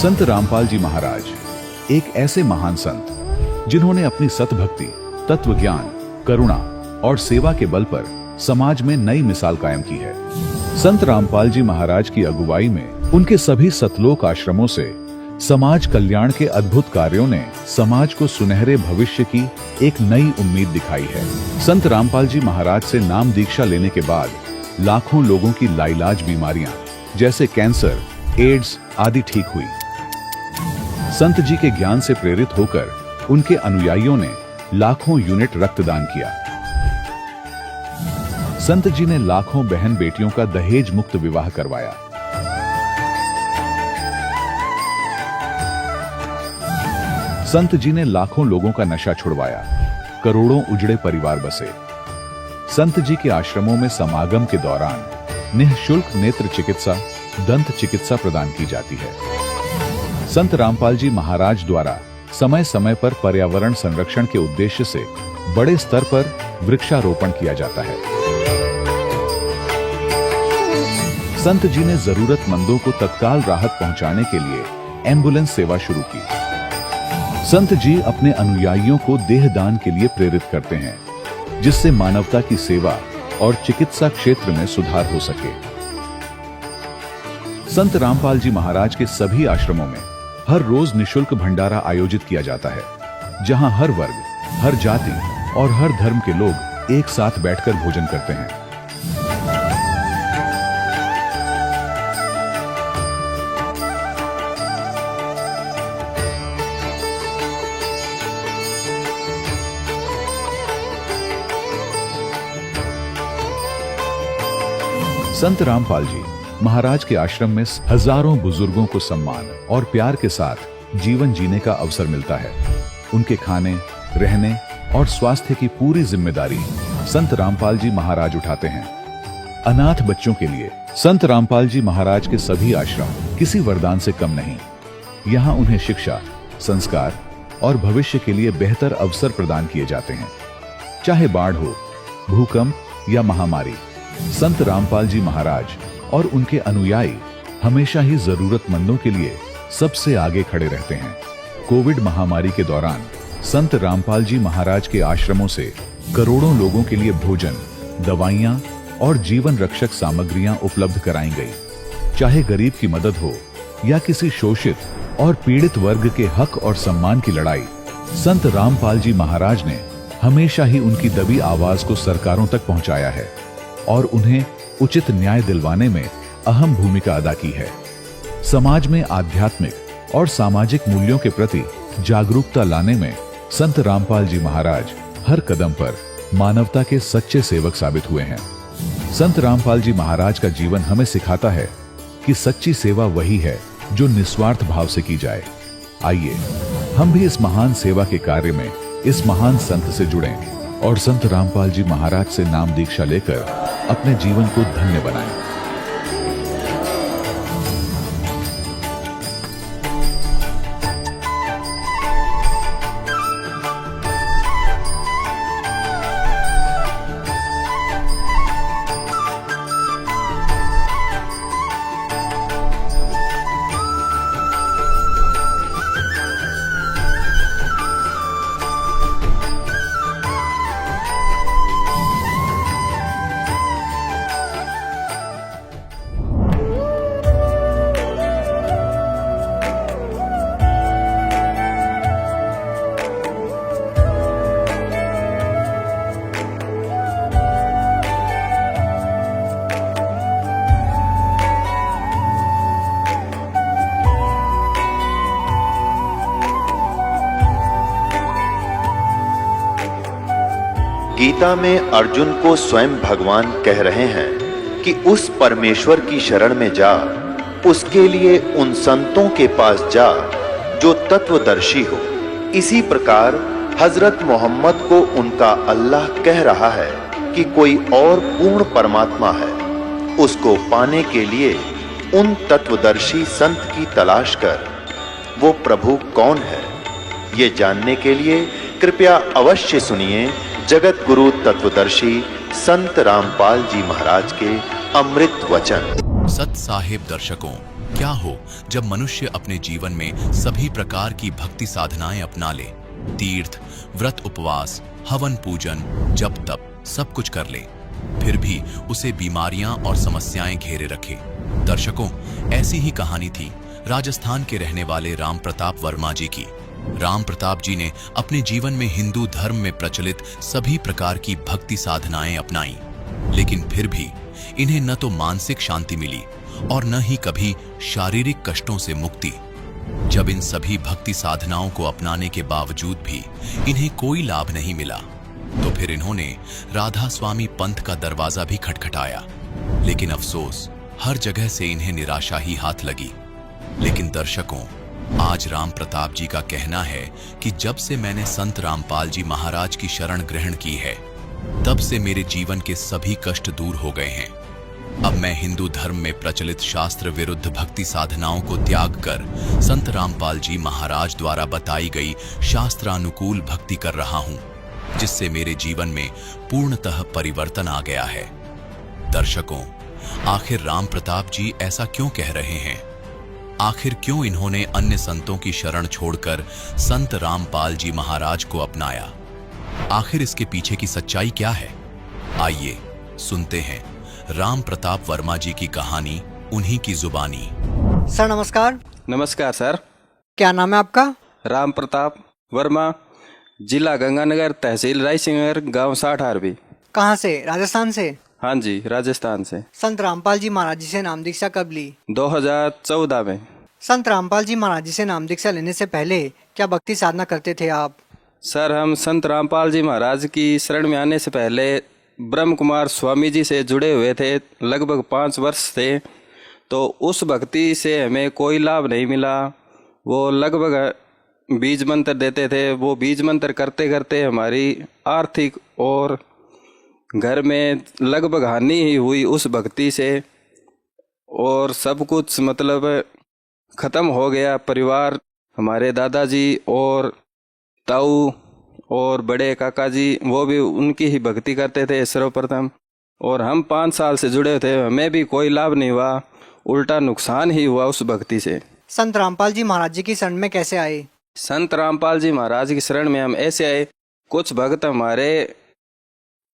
संत रामपाल जी महाराज एक ऐसे महान संत जिन्होंने अपनी सतभक्ति, तत्व ज्ञान, करुणा और सेवा के बल पर समाज में नई मिसाल कायम की है। संत रामपाल जी महाराज की अगुवाई में उनके सभी सतलोक आश्रमों से समाज कल्याण के अद्भुत कार्यों ने समाज को सुनहरे भविष्य की एक नई उम्मीद दिखाई है। संत रामपाल जी महाराज से नाम दीक्षा लेने के बाद लाखों लोगों की लाइलाज बीमारियां जैसे कैंसर, एड्स आदि ठीक हुई। संत जी के ज्ञान से प्रेरित होकर उनके अनुयायियों ने लाखों यूनिट रक्तदान किया। संत जी ने लाखों बहन बेटियों का दहेज मुक्त विवाह करवाया। संत जी ने लाखों लोगों का नशा छुड़वाया, करोड़ों उजड़े परिवार बसे। संत जी के आश्रमों में समागम के दौरान निःशुल्क नेत्र चिकित्सा, दंत चिकित्सा प्रदान की जाती है। संत रामपाल जी महाराज द्वारा समय समय पर पर्यावरण संरक्षण के उद्देश्य से बड़े स्तर पर वृक्षारोपण किया जाता है। संत जी ने जरूरतमंदों को तत्काल राहत पहुंचाने के लिए एम्बुलेंस सेवा शुरू की। संत जी अपने अनुयायियों को देहदान के लिए प्रेरित करते हैं, जिससे मानवता की सेवा और चिकित्सा क्षेत्र में सुधार हो सके। संत रामपाल जी महाराज के सभी आश्रमों में हर रोज निःशुल्क भंडारा आयोजित किया जाता है, जहां हर वर्ग, हर जाति और हर धर्म के लोग एक साथ बैठकर भोजन करते हैं। संत रामपाल जी महाराज के आश्रम में हजारों बुजुर्गों को सम्मान और प्यार के साथ जीवन जीने का अवसर मिलता है। उनके खाने, रहने और स्वास्थ्य की पूरी जिम्मेदारी संत रामपाल जी महाराज उठाते हैं। अनाथ बच्चों के लिए संत रामपाल जी महाराज के सभी आश्रम किसी वरदान से कम नहीं। यहाँ उन्हें शिक्षा, संस्कार और भविष्य के लिए बेहतर अवसर प्रदान किए जाते हैं। चाहे बाढ़ हो, भूकंप या महामारी, संत रामपाल जी महाराज और उनके अनुयायी हमेशा ही जरूरतमंदों के लिए सबसे आगे खड़े रहते हैं। कोविड महामारी के दौरान संत रामपाल जी महाराज के आश्रमों से करोड़ों लोगों के लिए भोजन, दवाइयां और जीवन रक्षक सामग्रियां उपलब्ध कराई गई। चाहे गरीब की मदद हो या किसी शोषित और पीड़ित वर्ग के हक और सम्मान की लड़ाई, संत रामपाल जी महाराज ने हमेशा ही उनकी दबी आवाज को सरकारों तक पहुंचाया है और उन्हें उचित न्याय दिलवाने में अहम भूमिका अदा की है। समाज में आध्यात्मिक और सामाजिक मूल्यों के प्रति जागरूकता लाने में संत रामपाल जी महाराज हर कदम पर मानवता के सच्चे सेवक साबित हुए हैं। संत रामपाल जी महाराज का जीवन हमें सिखाता है कि सच्ची सेवा वही है जो निस्वार्थ भाव से की जाए। आइए हम भी इस महान सेवा के कार्य में इस महान संत से जुड़ें और संत रामपाल जी महाराज से नाम दीक्षा लेकर अपने जीवन को धन्य बनाएं। गीता में अर्जुन को स्वयं भगवान कह रहे हैं कि उस परमेश्वर की शरण में जा, उसके लिए उन संतों के पास जा जो तत्वदर्शी हो। इसी प्रकार हजरत मोहम्मद को उनका अल्लाह कह रहा है कि कोई और पूर्ण परमात्मा है। उसको पाने के लिए उन तत्वदर्शी संत की तलाश कर। वो प्रभु कौन है, ये जानने के लिए कृपया अवश्य सुनिए जगत गुरु तत्वदर्शी संत रामपाल जी महाराज के अमृत वचन। सत साहिब दर्शकों, क्या हो जब मनुष्य अपने जीवन में सभी प्रकार की भक्ति साधनाएं अपना ले, तीर्थ, व्रत, उपवास, हवन, पूजन, जप तप सब कुछ कर ले, फिर भी उसे बीमारियां और समस्याएं घेरे रखे। दर्शकों, ऐसी ही कहानी थी राजस्थान के रहने वाले राम प्रताप वर्मा जी की। राम प्रताप जी ने अपने जीवन में हिंदू धर्म में प्रचलित सभी प्रकार की भक्ति साधनाएं अपनाई, लेकिन फिर भी इन्हें न तो मानसिक शांति मिली और न ही कभी शारीरिक कष्टों से मुक्ति। जब इन सभी भक्ति साधनाओं को अपनाने के बावजूद भी इन्हें कोई लाभ नहीं मिला, तो फिर इन्होंने राधा स्वामी पंथ का दरवाजा भी खटखटाया, लेकिन अफसोस हर जगह से इन्हें निराशा ही हाथ लगी। लेकिन दर्शकों, आज राम प्रताप जी का कहना है कि जब से मैंने संत रामपाल जी महाराज की शरण ग्रहण की है, तब से मेरे जीवन के सभी कष्ट दूर हो गए हैं। अब मैं हिंदू धर्म में प्रचलित शास्त्र विरुद्ध भक्ति साधनाओं को त्याग कर संत रामपाल जी महाराज द्वारा बताई गई शास्त्रानुकूल भक्ति कर रहा हूं, जिससे मेरे जीवन में पूर्णतः परिवर्तन आ गया है। दर्शकों, आखिर राम प्रताप जी ऐसा क्यों कह रहे हैं? आखिर क्यों इन्होंने अन्य संतों की शरण छोड़कर संत रामपाल जी महाराज को अपनाया? आखिर इसके पीछे की सच्चाई क्या है? आइए सुनते हैं राम प्रताप वर्मा जी की कहानी, उन्हीं की जुबानी। सर नमस्कार। नमस्कार सर। क्या नाम है आपका? राम प्रताप वर्मा, जिला गंगानगर, तहसील रायसिंगर, गांव 60 आरबी। कहाँ से? राजस्थान से? हाँ जी, राजस्थान से। संत रामपाल जी महाराज जी से नाम दीक्षा कब ली? 2014 में। संत रामपाल जी महाराज जी से नाम दीक्षा लेने से पहले क्या भक्ति साधना करते थे आप? सर, हम संत रामपाल जी महाराज की शरण में आने से पहले ब्रह्म कुमार स्वामी जी से जुड़े हुए थे, लगभग 5 वर्ष थे। तो उस भक्ति से हमें कोई लाभ नहीं मिला। वो लगभग बीज मंत्र देते थे, वो बीज मंत्र करते करते हमारी आर्थिक और घर में लगभग हानि ही हुई उस भक्ति से, और सब कुछ मतलब ख़त्म हो गया। परिवार, हमारे दादाजी और ताऊ और बड़े काका जी, वो भी उनकी ही भक्ति करते थे सर्वप्रथम, और हम 5 साल से जुड़े थे, हमें भी कोई लाभ नहीं हुआ, उल्टा नुकसान ही हुआ उस भक्ति से। संत रामपाल जी महाराज जी की शरण में कैसे आए? संत रामपाल जी महाराज की शरण में हम ऐसे आए, कुछ भक्त हमारे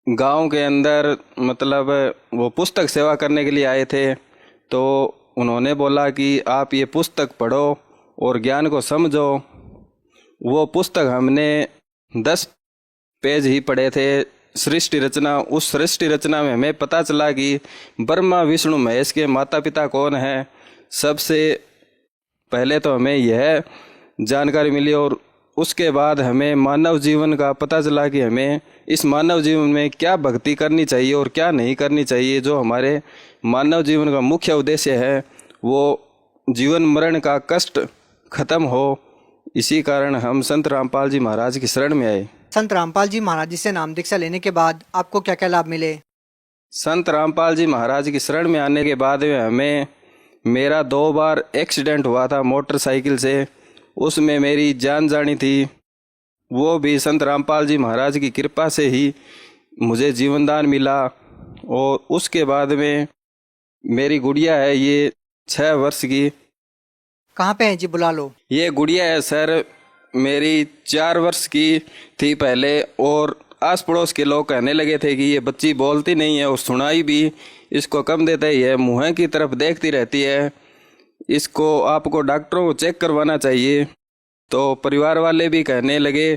गांव के अंदर मतलब वो पुस्तक सेवा करने के लिए आए थे। तो उन्होंने बोला कि आप ये पुस्तक पढ़ो और ज्ञान को समझो। वो पुस्तक हमने 10 पेज ही पढ़े थे, सृष्टि रचना। उस सृष्टि रचना में हमें पता चला कि ब्रह्मा विष्णु महेश के माता पिता कौन है। सबसे पहले तो हमें यह जानकारी मिली, और उसके बाद हमें मानव जीवन का पता चला कि हमें इस मानव जीवन में क्या भक्ति करनी चाहिए और क्या नहीं करनी चाहिए। जो हमारे मानव जीवन का मुख्य उद्देश्य है, वो जीवन मरण का कष्ट खत्म हो। इसी कारण हम संत रामपाल जी महाराज की शरण में आए। संत रामपाल जी महाराज जी से नाम दीक्षा लेने के बाद आपको क्या क्या लाभ मिले? संत रामपाल जी महाराज की शरण में आने के बाद हमें, मेरा 2 बार एक्सीडेंट हुआ था मोटरसाइकिल से, उसमें मेरी जान जानी थी। वो भी संत रामपाल जी महाराज की कृपा से ही मुझे जीवन दान मिला। और उसके बाद में मेरी गुड़िया है, ये 6 वर्ष की। कहाँ पे है जी? बुला लो। ये गुड़िया है सर, मेरी 4 वर्ष की थी पहले, और आस पड़ोस के लोग कहने लगे थे कि ये बच्ची बोलती नहीं है और सुनाई भी इसको कम देता ही है, मुँह की तरफ देखती रहती है, इसको आपको डॉक्टरों को चेक करवाना चाहिए। तो परिवार वाले भी कहने लगे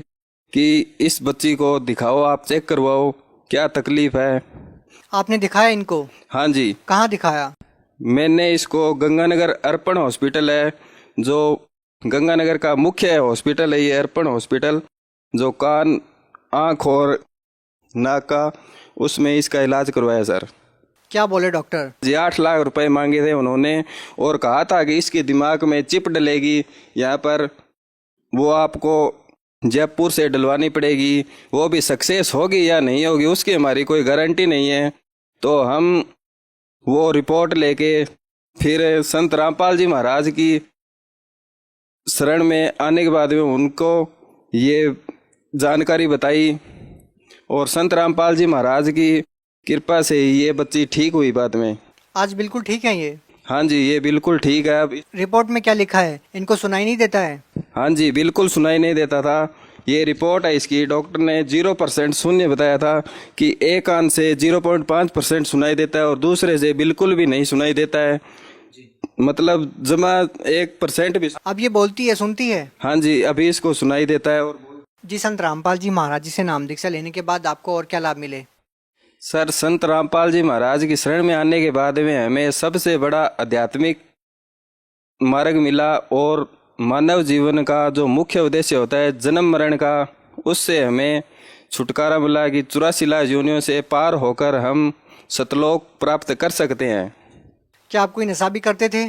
कि इस बच्ची को दिखाओ, आप चेक करवाओ, क्या तकलीफ है। आपने दिखाया इनको? हाँ जी। कहाँ दिखाया? मैंने इसको गंगानगर अर्पण हॉस्पिटल है, जो गंगानगर का मुख्य हॉस्पिटल है, ये अर्पण हॉस्पिटल, जो कान, आँख और नाक का, उसमें इसका इलाज करवाया सर। क्या बोले डॉक्टर? जी 8 लाख रुपए मांगे थे उन्होंने, और कहा था कि इसके दिमाग में चिप डलेगी यहाँ पर, वो आपको जयपुर से डलवानी पड़ेगी। वो भी सक्सेस होगी या नहीं होगी उसकी हमारी कोई गारंटी नहीं है। तो हम वो रिपोर्ट लेके फिर संत रामपाल जी महाराज की शरण में आने के बाद में उनको ये जानकारी बताई, और संत रामपाल जी महाराज की कृपा से ये बच्ची ठीक हुई बाद में। आज बिल्कुल ठीक है ये? हाँ जी, ये बिल्कुल ठीक है। अब रिपोर्ट में क्या लिखा है, इनको सुनाई नहीं देता है? हाँ जी, बिल्कुल सुनाई नहीं देता था। ये रिपोर्ट है इसकी, डॉक्टर ने 0% शून्य बताया था कि एक कान से 0.5% सुनाई देता है और दूसरे से बिल्कुल भी नहीं सुनाई देता है, मतलब जमा 1% भी। अब ये बोलती है, सुनती है? हाँ जी, अभी इसको सुनाई देता है। और जी, संत रामपाल जी महाराज जी से नाम दीक्षा लेने के बाद आपको और क्या लाभ मिले? सर, संत रामपाल जी महाराज की शरण में आने के बाद में हमें सबसे बड़ा आध्यात्मिक मार्ग मिला और मानव जीवन का जो मुख्य उद्देश्य होता है जन्म मरण का, उससे हमें छुटकारा मिला कि 84 लाख योनियों से पार होकर हम सतलोक प्राप्त कर सकते हैं। क्या आप कोई नशा भी करते थे?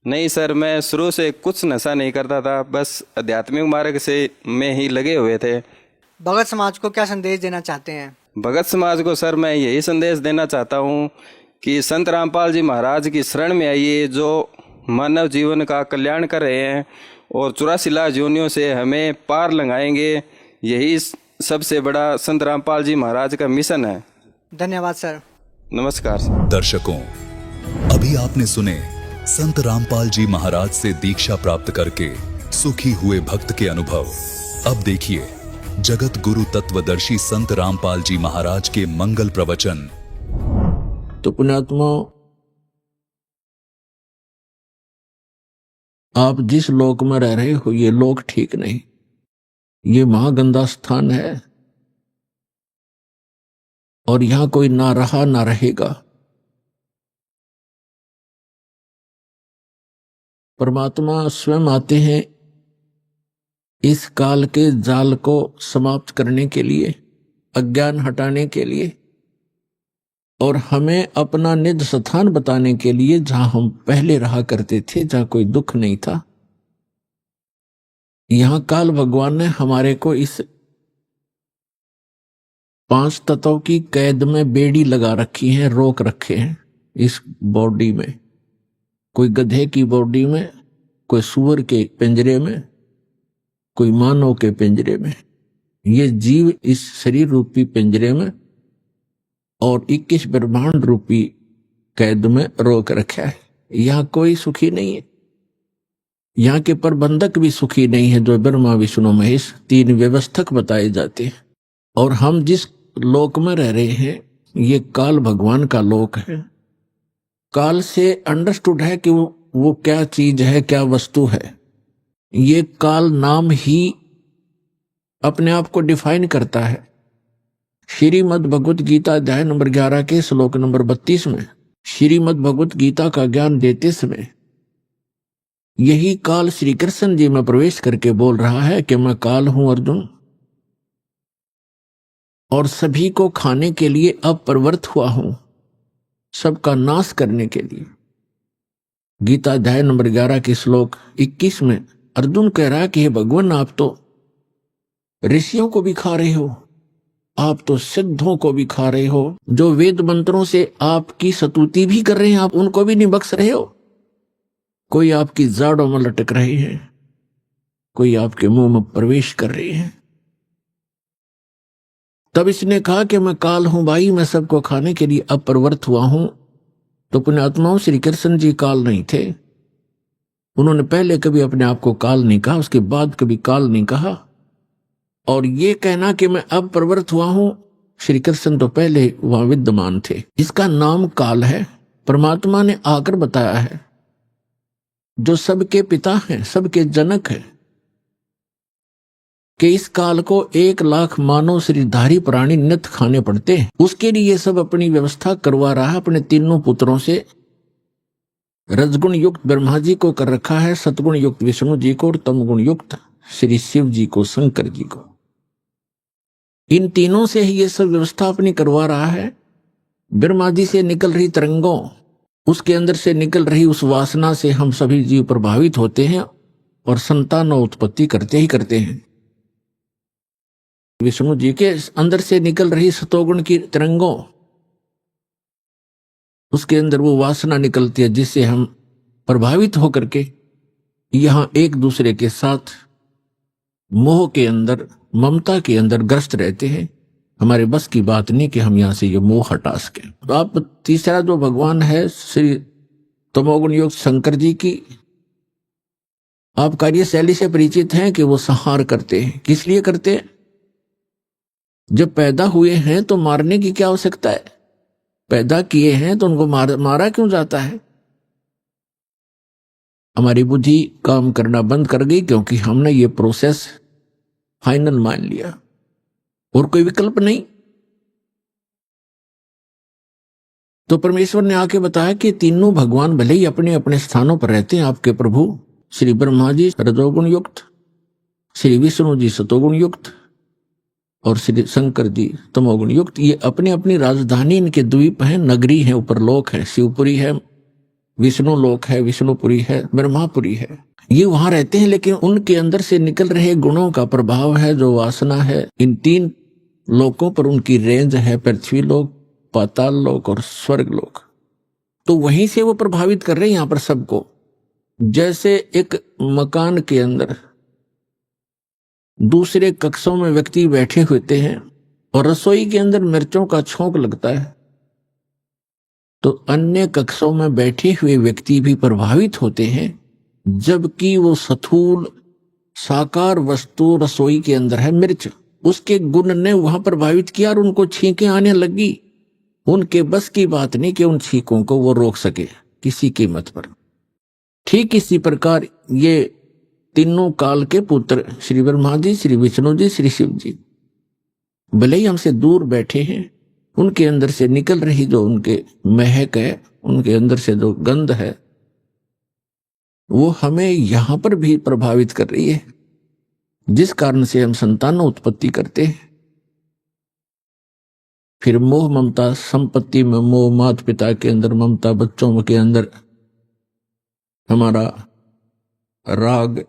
नहीं सर, मैं शुरू से कुछ नशा नहीं करता था, बस आध्यात्मिक मार्ग से में ही लगे हुए थे। भगत समाज को क्या संदेश देना चाहते हैं? भगत समाज को सर मैं यही संदेश देना चाहता हूँ कि संत रामपाल जी महाराज की शरण में आइए, जो मानव जीवन का कल्याण कर रहे हैं और 84 लाख योनियों से हमें पार लगाएंगे। यही सबसे बड़ा संत रामपाल जी महाराज का मिशन है। धन्यवाद सर। नमस्कार सर। दर्शकों, अभी आपने सुने संत रामपाल जी महाराज से दीक्षा प्राप्त करके सुखी हुए भक्त के अनुभव। अब देखिए जगत गुरु तत्वदर्शी संत रामपाल जी महाराज के मंगल प्रवचन। तो पुण्यात्मा, आप जिस लोक में रह रहे हो ये लोक ठीक नहीं, ये महागंदा स्थान है और यहां कोई ना रहा ना रहेगा। परमात्मा स्वयं आते हैं इस काल के जाल को समाप्त करने के लिए, अज्ञान हटाने के लिए और हमें अपना निज स्थान बताने के लिए, जहां हम पहले रहा करते थे, जहां कोई दुख नहीं था। यहां काल भगवान ने हमारे को इस 5 तत्वों की कैद में बेड़ी लगा रखी है, रोक रखे हैं इस बॉडी में। कोई गधे की बॉडी में, कोई सुअर के पिंजरे में, कोई मानव के पिंजरे में। ये जीव इस शरीर रूपी पिंजरे में और 21 ब्रह्मांड रूपी कैद में रोक रखा है। यहां कोई सुखी नहीं है, यहां के प्रबंधक भी सुखी नहीं है, जो ब्रह्मा विष्णु महेश 3 व्यवस्थक बताए जाते हैं। और हम जिस लोक में रह रहे हैं ये काल भगवान का लोक है। काल से अंडरस्टूड है कि वो क्या चीज है, क्या वस्तु है। ये काल नाम ही अपने आप को डिफाइन करता है। श्रीमद् भगवत गीता अध्याय नंबर 11 के श्लोक नंबर 32 में श्रीमद् भगवत गीता का ज्ञान देते समय यही काल श्री कृष्ण जी में प्रवेश करके बोल रहा है कि मैं काल हूं अर्जुन, और सभी को खाने के लिए अब प्रवृत्त हुआ हूं, सबका नाश करने के लिए। गीता अध्याय नंबर 11 के श्लोक 21 में अर्जुन कह रहा है कि हे भगवान, आप तो ऋषियों को भी खा रहे हो, आप तो सिद्धों को भी खा रहे हो, जो वेद मंत्रों से आपकी स्तुति भी कर रहे हैं, आप उनको भी नहीं बख्श रहे हो। कोई आपकी जाड़ों में लटक रहे हैं, कोई आपके मुंह में प्रवेश कर रहे हैं। तब इसने कहा कि मैं काल हूं भाई, मैं सबको खाने के लिए अब प्रवृत्त हुआ हूं। तो पुण्यात्माओं, श्री कृष्ण जी काल नहीं थे। उन्होंने पहले कभी अपने आप को काल नहीं कहा, उसके बाद कभी काल नहीं कहा। और ये कहना कि मैं अब प्रवृत्त हुआ हूं, श्री कृष्ण तो पहले वहां विद्यमान थे। इसका नाम काल है। परमात्मा ने आकर बताया है, जो सबके पिता हैं, सबके जनक हैं, कि इस काल को 1 लाख मानव शरीरधारी प्राणी नित्य खाने पड़ते हैं। उसके लिए सब अपनी व्यवस्था करवा रहा है अपने तीनों पुत्रों से। रजगुण युक्त ब्रह्मा जी को कर रखा है, सतगुण युक्त विष्णु जी को और तमगुण युक्त श्री शिव जी को, शंकर जी को। इन तीनों से ही ये सब व्यवस्था अपनी करवा रहा है। ब्रह्मा जी से निकल रही तरंगों, उसके अंदर से निकल रही उस वासना से हम सभी जीव प्रभावित होते हैं और संतान उत्पत्ति करते ही करते हैं। विष्णु जी के अंदर से निकल रही सतोगुण की तरंगों, उसके अंदर वो वासना निकलती है जिससे हम प्रभावित होकर के यहां एक दूसरे के साथ मोह के अंदर, ममता के अंदर ग्रस्त रहते हैं। हमारे बस की बात नहीं कि हम यहां से ये मोह हटा सके। तो आप तीसरा जो भगवान है श्री तमोगुण युक्त शंकर जी की आप कार्यशैली से परिचित हैं कि वो संहार करते हैं। किस लिए करते हैं? जब पैदा हुए हैं तो मारने की क्या आवश्यकता है? पैदा किए हैं तो उनको मारा क्यों जाता है? हमारी बुद्धि काम करना बंद कर गई क्योंकि हमने ये प्रोसेस फाइनल मान लिया और कोई विकल्प नहीं। तो परमेश्वर ने आके बताया कि तीनों भगवान भले ही अपने अपने स्थानों पर रहते हैं। आपके प्रभु श्री ब्रह्मा जी रजोगुण युक्त, श्री विष्णु जी सतोगुण युक्त और श्री शंकर जी तमोगुण युक्त। ये अपनी अपनी राजधानी, इनके द्वीप हैं, नगरी है, ऊपर लोक है, शिवपुरी है, विष्णु लोक है, विष्णुपुरी है, ब्रह्मापुरी है। ये वहां रहते हैं, लेकिन उनके अंदर से निकल रहे गुणों का प्रभाव है, जो वासना है, इन तीन लोकों पर उनकी रेंज है, पृथ्वी लोक, पाताल लोक और स्वर्ग लोक। तो वहीं से वो प्रभावित कर रहे हैं यहां पर सबको। जैसे एक मकान के अंदर दूसरे कक्षों में व्यक्ति बैठे होते हैं और रसोई के अंदर मिर्चों का छोंक लगता है, तो अन्य कक्षों में बैठे हुए व्यक्ति भी प्रभावित होते हैं, जबकि वो स्थूल साकार वस्तु रसोई के अंदर है मिर्च, उसके गुण ने वहां प्रभावित किया और उनको छींकें आने लगी। उनके बस की बात नहीं कि उन छींकों को वो रोक सके किसी कीमत पर। ठीक इसी प्रकार ये तीनों काल के पुत्र श्री ब्रह्मा जी, श्री विष्णु जी, श्री शिव जी भले ही हमसे दूर बैठे हैं, उनके अंदर से निकल रही जो उनके महक है, उनके अंदर से जो गंध है, वो हमें यहां पर भी प्रभावित कर रही है, जिस कारण से हम संतान उत्पत्ति करते हैं। फिर मोह ममता, संपत्ति में मोह, माता पिता के अंदर ममता, बच्चों के अंदर हमारा राग,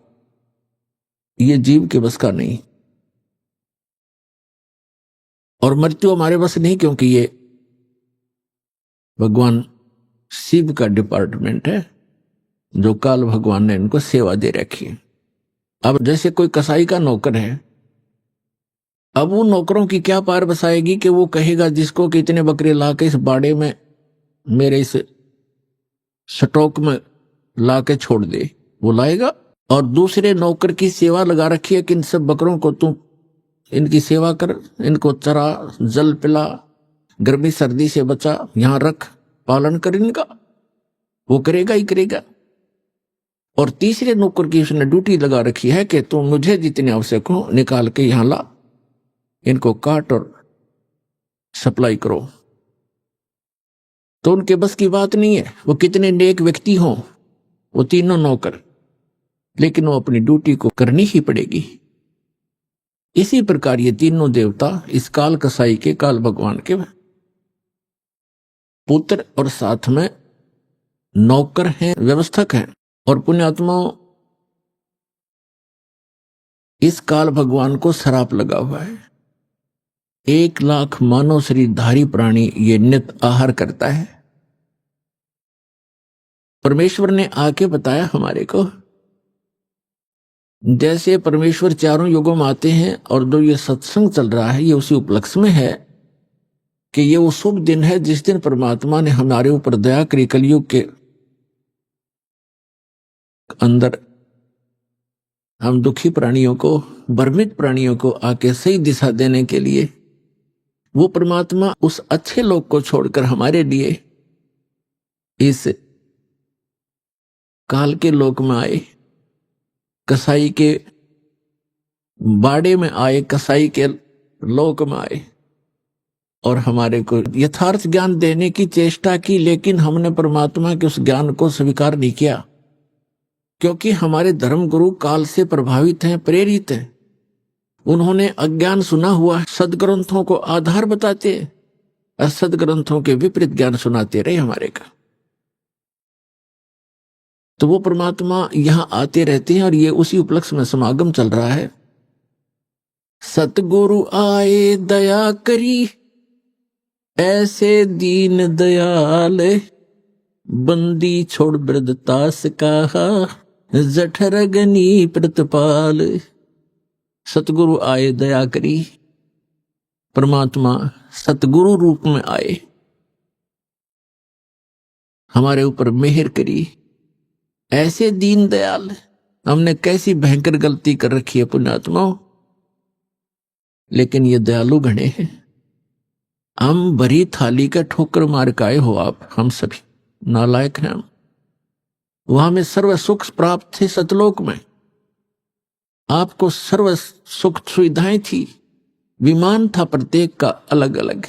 ये जीव के बस का नहीं। और मृत्यु हमारे बस नहीं, क्योंकि ये भगवान शिव का डिपार्टमेंट है, जो काल भगवान ने इनको सेवा दे रखी है। अब जैसे कोई कसाई का नौकर है, अब वो नौकरों की क्या पार बसाएगी कि वो कहेगा जिसको कि इतने बकरे ला के इस बाड़े में मेरे इस स्टॉक में ला के छोड़ दे, वो लाएगा। और दूसरे नौकर की सेवा लगा रखी है कि इन सब बकरों को तू इनकी सेवा कर, इनको चरा, जल पिला, गर्मी सर्दी से बचा, यहां रख, पालन कर इनका, वो करेगा ही करेगा। और तीसरे नौकर की उसने ड्यूटी लगा रखी है कि तुम मुझे जितने आवश्यक हो निकाल के यहां ला, इनको काट और सप्लाई करो। तो उनके बस की बात नहीं है, वो कितने नेक व्यक्ति हों, वो तीनों नौकर, लेकिन वो अपनी ड्यूटी को करनी ही पड़ेगी। इसी प्रकार ये तीनों देवता इस काल कसाई के, काल भगवान के पुत्र और साथ में नौकर हैं, व्यवस्थक हैं। और पुण्यात्माओं, इस काल भगवान को श्राप लगा हुआ है। 1,00,000 मानव शरीरधारी प्राणी ये नित्य आहार करता है। परमेश्वर ने आके बताया हमारे को, जैसे परमेश्वर चारों युगों में आते हैं, और जो ये सत्संग चल रहा है ये उसी उपलक्ष्य में है कि ये वो शुभ दिन है जिस दिन परमात्मा ने हमारे ऊपर दया करी। कलयुग के अंदर हम दुखी प्राणियों को, भ्रमित प्राणियों को आके सही दिशा देने के लिए वो परमात्मा उस अच्छे लोक को छोड़कर हमारे लिए इस काल के लोक में आए, कसाई के बाड़े में आए, कसाई के लोक में आए, और हमारे को यथार्थ ज्ञान देने की चेष्टा की। लेकिन हमने परमात्मा के उस ज्ञान को स्वीकार नहीं किया, क्योंकि हमारे धर्म गुरु काल से प्रभावित हैं, प्रेरित हैं। उन्होंने अज्ञान सुना हुआ, सदग्रंथों को आधार बताते, और सदग्रंथों के विपरीत ज्ञान सुनाते रहे हमारे का। तो वो परमात्मा यहां आते रहते हैं, और ये उसी उपलक्ष्य में समागम चल रहा है। सतगुरु आए दया करी, ऐसे दीन दयाल, बंदी छोड़ वृद्धतास कहा, जठर गनी प्रतिपाल। सतगुरु आए दया करी, परमात्मा सतगुरु रूप में आए, हमारे ऊपर मेहर करी। ऐसे दीन दयाल, हमने कैसी भयंकर गलती कर रखी है पुण्यात्माओं, लेकिन ये दयालु घणे हैं। हम भरी थाली का ठोकर मार के आए हो आप, हम सभी नालायक हैं हम। वहां में सर्व सुख प्राप्त थे सतलोक में, आपको सर्व सुख सुविधाएं थी, विमान था प्रत्येक का अलग अलग,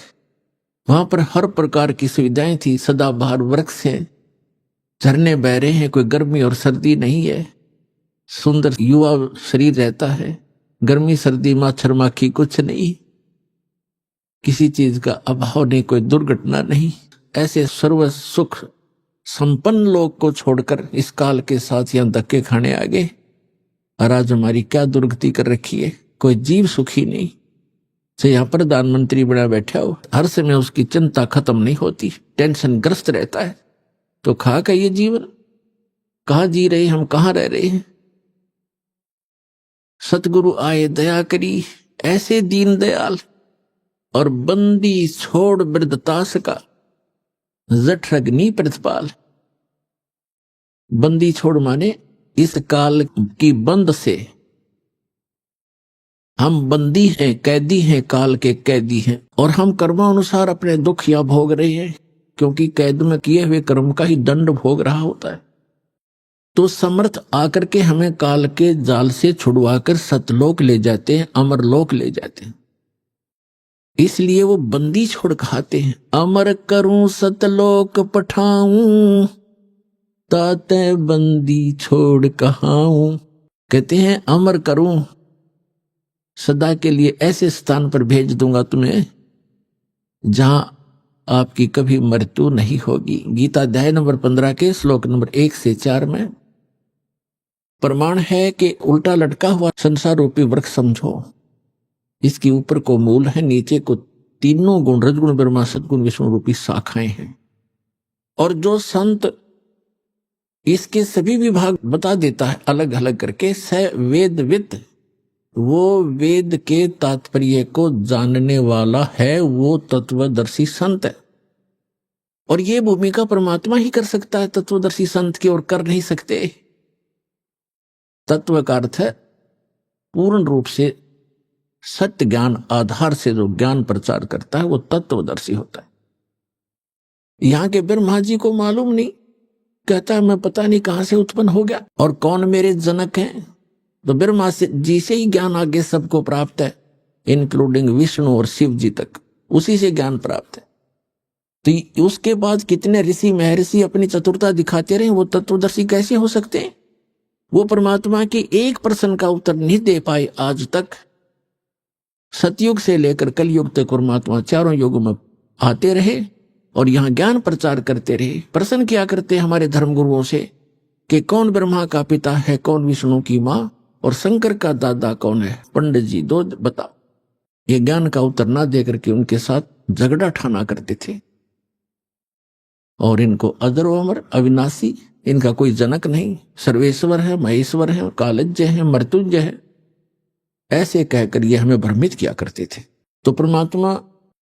वहां पर हर प्रकार की सुविधाएं थी, सदाबहार वृक्ष है, झरने बह रहे हैं, कोई गर्मी और सर्दी नहीं है, सुंदर युवा शरीर रहता है, गर्मी सर्दी मच्छर माखी कुछ नहीं, किसी चीज का अभाव नहीं, कोई दुर्घटना नहीं। ऐसे सर्व सुख संपन्न लोग को छोड़कर इस काल के साथ यहां धक्के खाने आ गए। और आज हमारी क्या दुर्गति कर रखी है, कोई जीव सुखी नहीं। से यहां प्रधानमंत्री बना बैठा हो, हर समय उसकी चिंता खत्म नहीं होती, टेंशन ग्रस्त रहता है। तो खा का ये जीवन कहां जी रहे हम, कहां रह रहे हैं। सतगुरु आए दया करी, ऐसे दीन दयाल, और बंदी छोड़ वृद्धतास का, जठरग्नि प्रतिपाल। बंदी छोड़ माने इस काल की बंद से हम बंदी हैं, कैदी हैं, काल के कैदी हैं, और हम कर्मानुसार अपने दुख या भोग रहे हैं, क्योंकि कैद में किए हुए कर्म का ही दंड भोग रहा होता है। तो समर्थ आकर के हमें काल के जाल से छुड़वाकर सतलोक ले जाते हैं, अमरलोक ले जाते हैं। इसलिए वो बंदी छोड़ खाते हैं। अमर करूं सतलोक पठाऊं, ताते बंदी छोड़ कहाऊं। कहते हैं अमर करूं, सदा के लिए ऐसे स्थान पर भेज दूंगा तुम्हें जहां आपकी कभी मृत्यु नहीं होगी। गीता अध्याय नंबर 15 के श्लोक नंबर 1 से 4 में प्रमाण है कि उल्टा लटका हुआ संसार रूपी वृक्ष समझो, इसके ऊपर को मूल है, नीचे को तीनों गुण रजगुण ब्रह्मा सदगुण विष्णु रूपी शाखाएं हैं। और जो संत इसके सभी विभाग बता देता है अलग अलग करके, स वेदविद, वो वेद के तात्पर्य को जानने वाला है, वो तत्वदर्शी संत है। और ये भूमिका परमात्मा ही कर सकता है तत्वदर्शी संत की, और कर नहीं सकते। तत्व का अर्थ है पूर्ण रूप से सत्य ज्ञान आधार से जो ज्ञान प्रचार करता है वो तत्वदर्शी होता है। यहां के ब्रह्मा जी को मालूम नहीं, कहता है मैं पता नहीं कहां से उत्पन्न हो गया और कौन मेरे जनक हैं। तो ब्रह्मा जी से ही ज्ञान आगे सबको प्राप्त है, इंक्लूडिंग विष्णु और शिव जी तक, उसी से ज्ञान प्राप्त है। तो उसके बाद कितने ऋषि महर्षि अपनी चतुरता दिखाते रहे, वो तत्वदर्शी कैसे हो सकते हैं। वो परमात्मा की एक प्रश्न का उत्तर नहीं दे पाए आज तक। सतयुग से लेकर कलयुग तक परमात्मा चारों युगों में आते रहे और यहां ज्ञान प्रचार करते रहे। प्रश्न किया करते हमारे धर्मगुरुओं से कि कौन ब्रह्मा का पिता है, कौन विष्णु की मां, और शंकर का दादा कौन है, पंडित जी दो बताओ। ये ज्ञान का उत्तर ना देकर के उनके साथ झगड़ा ठाना करते थे। और इनको अजर अमर अविनाशी, इनका कोई जनक नहीं, सर्वेश्वर है, महेश्वर है, कालज्ञ है, मृत्युंजय है, ऐसे कहकर ये हमें भ्रमित किया करते थे। तो परमात्मा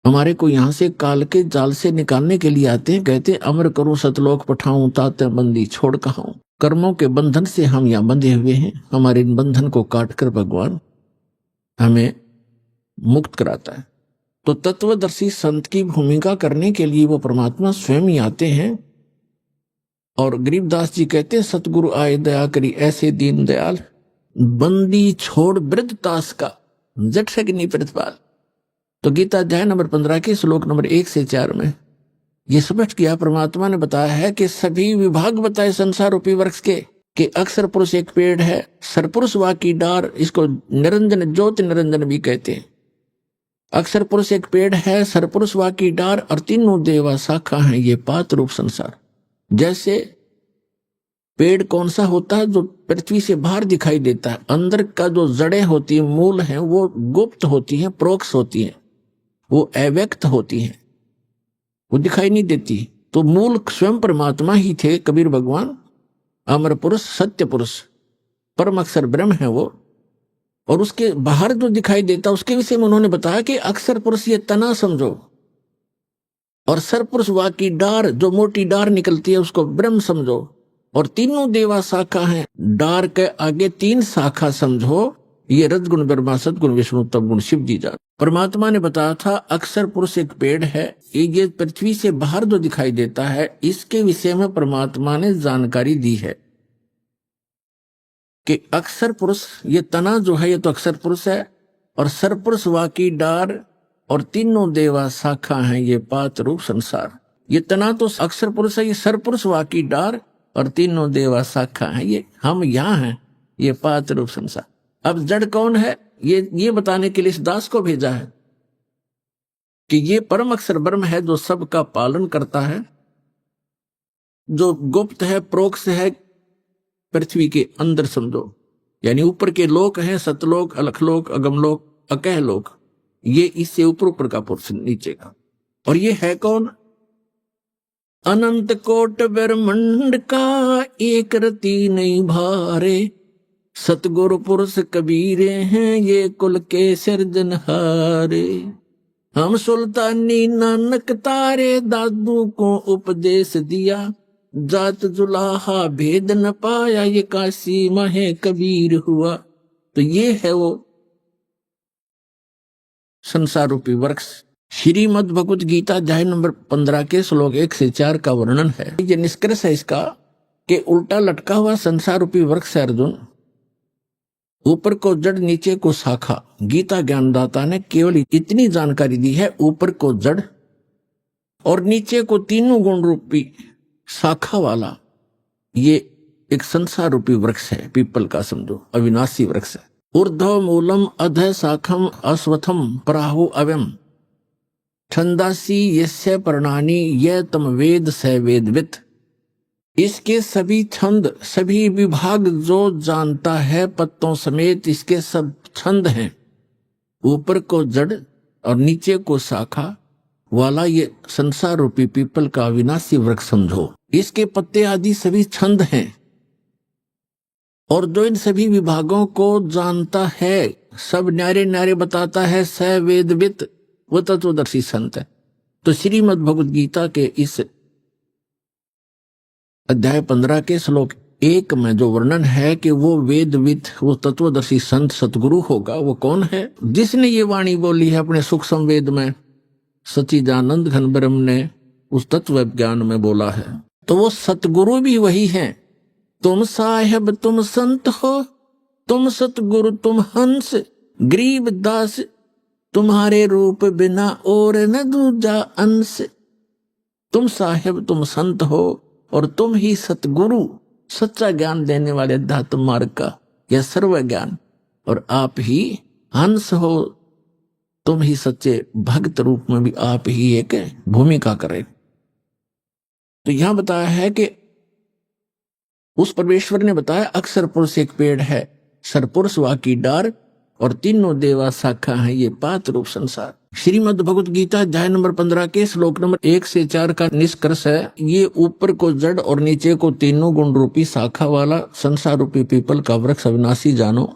हमारे को यहां से काल के जाल से निकालने के लिए आते हैं। कहते अमर करो सतलोक पठाऊं, ताते बंदी छोड़ कहाऊं। कर्मों के बंधन से हम यहाँ बंधे हुए हैं, हमारे इन बंधन को काटकर भगवान हमें मुक्त कराता है। तो तत्वदर्शी संत की भूमिका करने के लिए वो परमात्मा स्वयं ही आते हैं। और गरीबदास जी कहते हैं सतगुरु आए दया करी, ऐसे दीन दयाल, बंदी छोड़ वृद्धतास का, जठरग्नि प्रतिपाल। तो गीता अध्याय नंबर 15 के श्लोक नंबर 1 से 4 में ये स्पष्ट किया, परमात्मा ने बताया है कि सभी विभाग बताए संसार रूपी वृक्ष के, कि अक्षर पुरुष एक पेड़ है, सरपुरुष वा की डार, इसको निरंजन ज्योति निरंजन भी कहते हैं। अक्षर पुरुष एक पेड़ है, सरपुरुष वा की डार, और तीनों देवा शाखा है, ये पात रूप संसार। जैसे पेड़ कौन सा होता है, जो पृथ्वी से बाहर दिखाई देता है, अंदर का जो जड़ें होती है, मूल है, वो गुप्त होती हैं, प्रोक्ष होती हैं, वो अव्यक्त होती हैं, वो दिखाई नहीं देती। तो मूल स्वयं परमात्मा ही थे कबीर भगवान, अमर पुरुष, सत्य पुरुष, परम अक्षर ब्रह्म है वो। और उसके बाहर जो दिखाई देता उसके विषय में उन्होंने बताया कि अक्षर पुरुष ये तना समझो, और सरपुरुष वा की डार, जो मोटी डार निकलती है उसको ब्रह्म समझो। और तीनों देवा शाखा हैं, डार के आगे 3 शाखा समझो, ये रजगुण ब्रह्मा, सदगुण विष्णु, तमगुण शिव जी जान। परमात्मा ने बताया था अक्षर पुरुष एक पेड़ है, ये पृथ्वी से बाहर जो दिखाई देता है इसके विषय में परमात्मा ने जानकारी दी है कि अक्षर पुरुष, ये तना जो है ये तो अक्षर पुरुष है, और सरपुरुष वा की डार और तीनों देवा शाखा हैं, ये 5 रूप संसार। ये तना तो अक्षर पुरुष है, ये सरपुरुष वा की डार और तीनों देवा शाखा हैं, ये हम यहाँ हैं, ये 5 रूप संसार। अब जड़ कौन है ये बताने के लिए इस दास को भेजा है कि ये परम अक्षर ब्रह्म है जो सबका पालन करता है, जो गुप्त है, प्रोक्ष है, पृथ्वी के अंदर समझो, यानी ऊपर के लोक हैं, सतलोक, अलखलोक, अगमलोक, अकह लोक, ये इससे ऊपर का पुरुष नीचे का। और ये है कौन? अनंत कोट ब्रह्मांड का एक रति नहीं भारे, सतगुरु पुरुष कबीरे हैं ये कुल के सिरजनहारे। हम सुल्तानी नानक तारे दादू को उपदेश दिया, जात जुलाहा भेद न पाया ये काशी महे कबीर हुआ। तो ये है वो संसार रूपी वृक्ष। श्रीमद् भगवत गीता अध्याय नंबर 15 के श्लोक 1 से 4 का वर्णन है। ये निष्कर्ष है इसका कि उल्टा लटका हुआ संसार रूपी वृक्ष है अर्जुन, ऊपर को जड़ नीचे को शाखा। गीता ज्ञानदाता ने केवल इतनी जानकारी दी है, ऊपर को जड़ और नीचे को तीनों गुण रूपी शाखा वाला ये एक संसार रूपी वृक्ष है, पीपल का समझो, अविनाशी वृक्ष है। ऊर्ध्व मूलम अधः शाखम अश्वत्थम प्राहु अव्यम छंदासी यस्य पर्णानि यह तम वेद स वेदवित। इसके सभी छंद, सभी विभाग जो जानता है, पत्तों समेत इसके सब छंद हैं। ऊपर को जड़ और नीचे को शाखा वाला ये संसार रूपी पीपल का अविनाशी वृक्ष समझो। इसके पत्ते आदि सभी छंद हैं, और जो इन सभी विभागों को जानता है, सब न्यारे न्यारे बताता है, स वेदवित, वो तत्वदर्शी संत है। तो श्रीमद् भगवत गीता के इस अध्याय 15 के श्लोक 1 में जो वर्णन है कि वो वेदविद, वो तत्वदर्शी संत सतगुरु होगा, वो कौन है? जिसने ये वाणी बोली है अपने सुख संवेद में, सच्चिदानंद घन ब्रह्म ने उस तत्व ज्ञान में बोला है। तो वो सतगुरु भी वही है। तुम साहेब तुम संत हो, तुम सतगुरु तुम हंस, गरीब दास तुम्हारे रूप बिना और न दूजा अंश। तुम साहेब तुम संत हो और तुम ही सतगुरु, सच्चा ज्ञान देने वाले अध्यात्म मार्ग का यह सर्व ज्ञान, और आप ही हंस हो, तुम ही सच्चे भक्त रूप में भी आप ही एक भूमिका करें। तो यहां बताया है कि उस परमेश्वर ने बताया अक्षर पुरुष एक पेड़ है, सरपुरुष वा की डार और तीनों देवा शाखा है, ये 5 रूप संसार। श्रीमद् भगवत गीता अध्याय नंबर 15 के श्लोक नंबर 1 से 4 का निष्कर्ष है, ये ऊपर को जड़ और नीचे को तीनों गुण रूपी शाखा वाला संसार रूपी पीपल का वृक्ष अविनाशी जानो।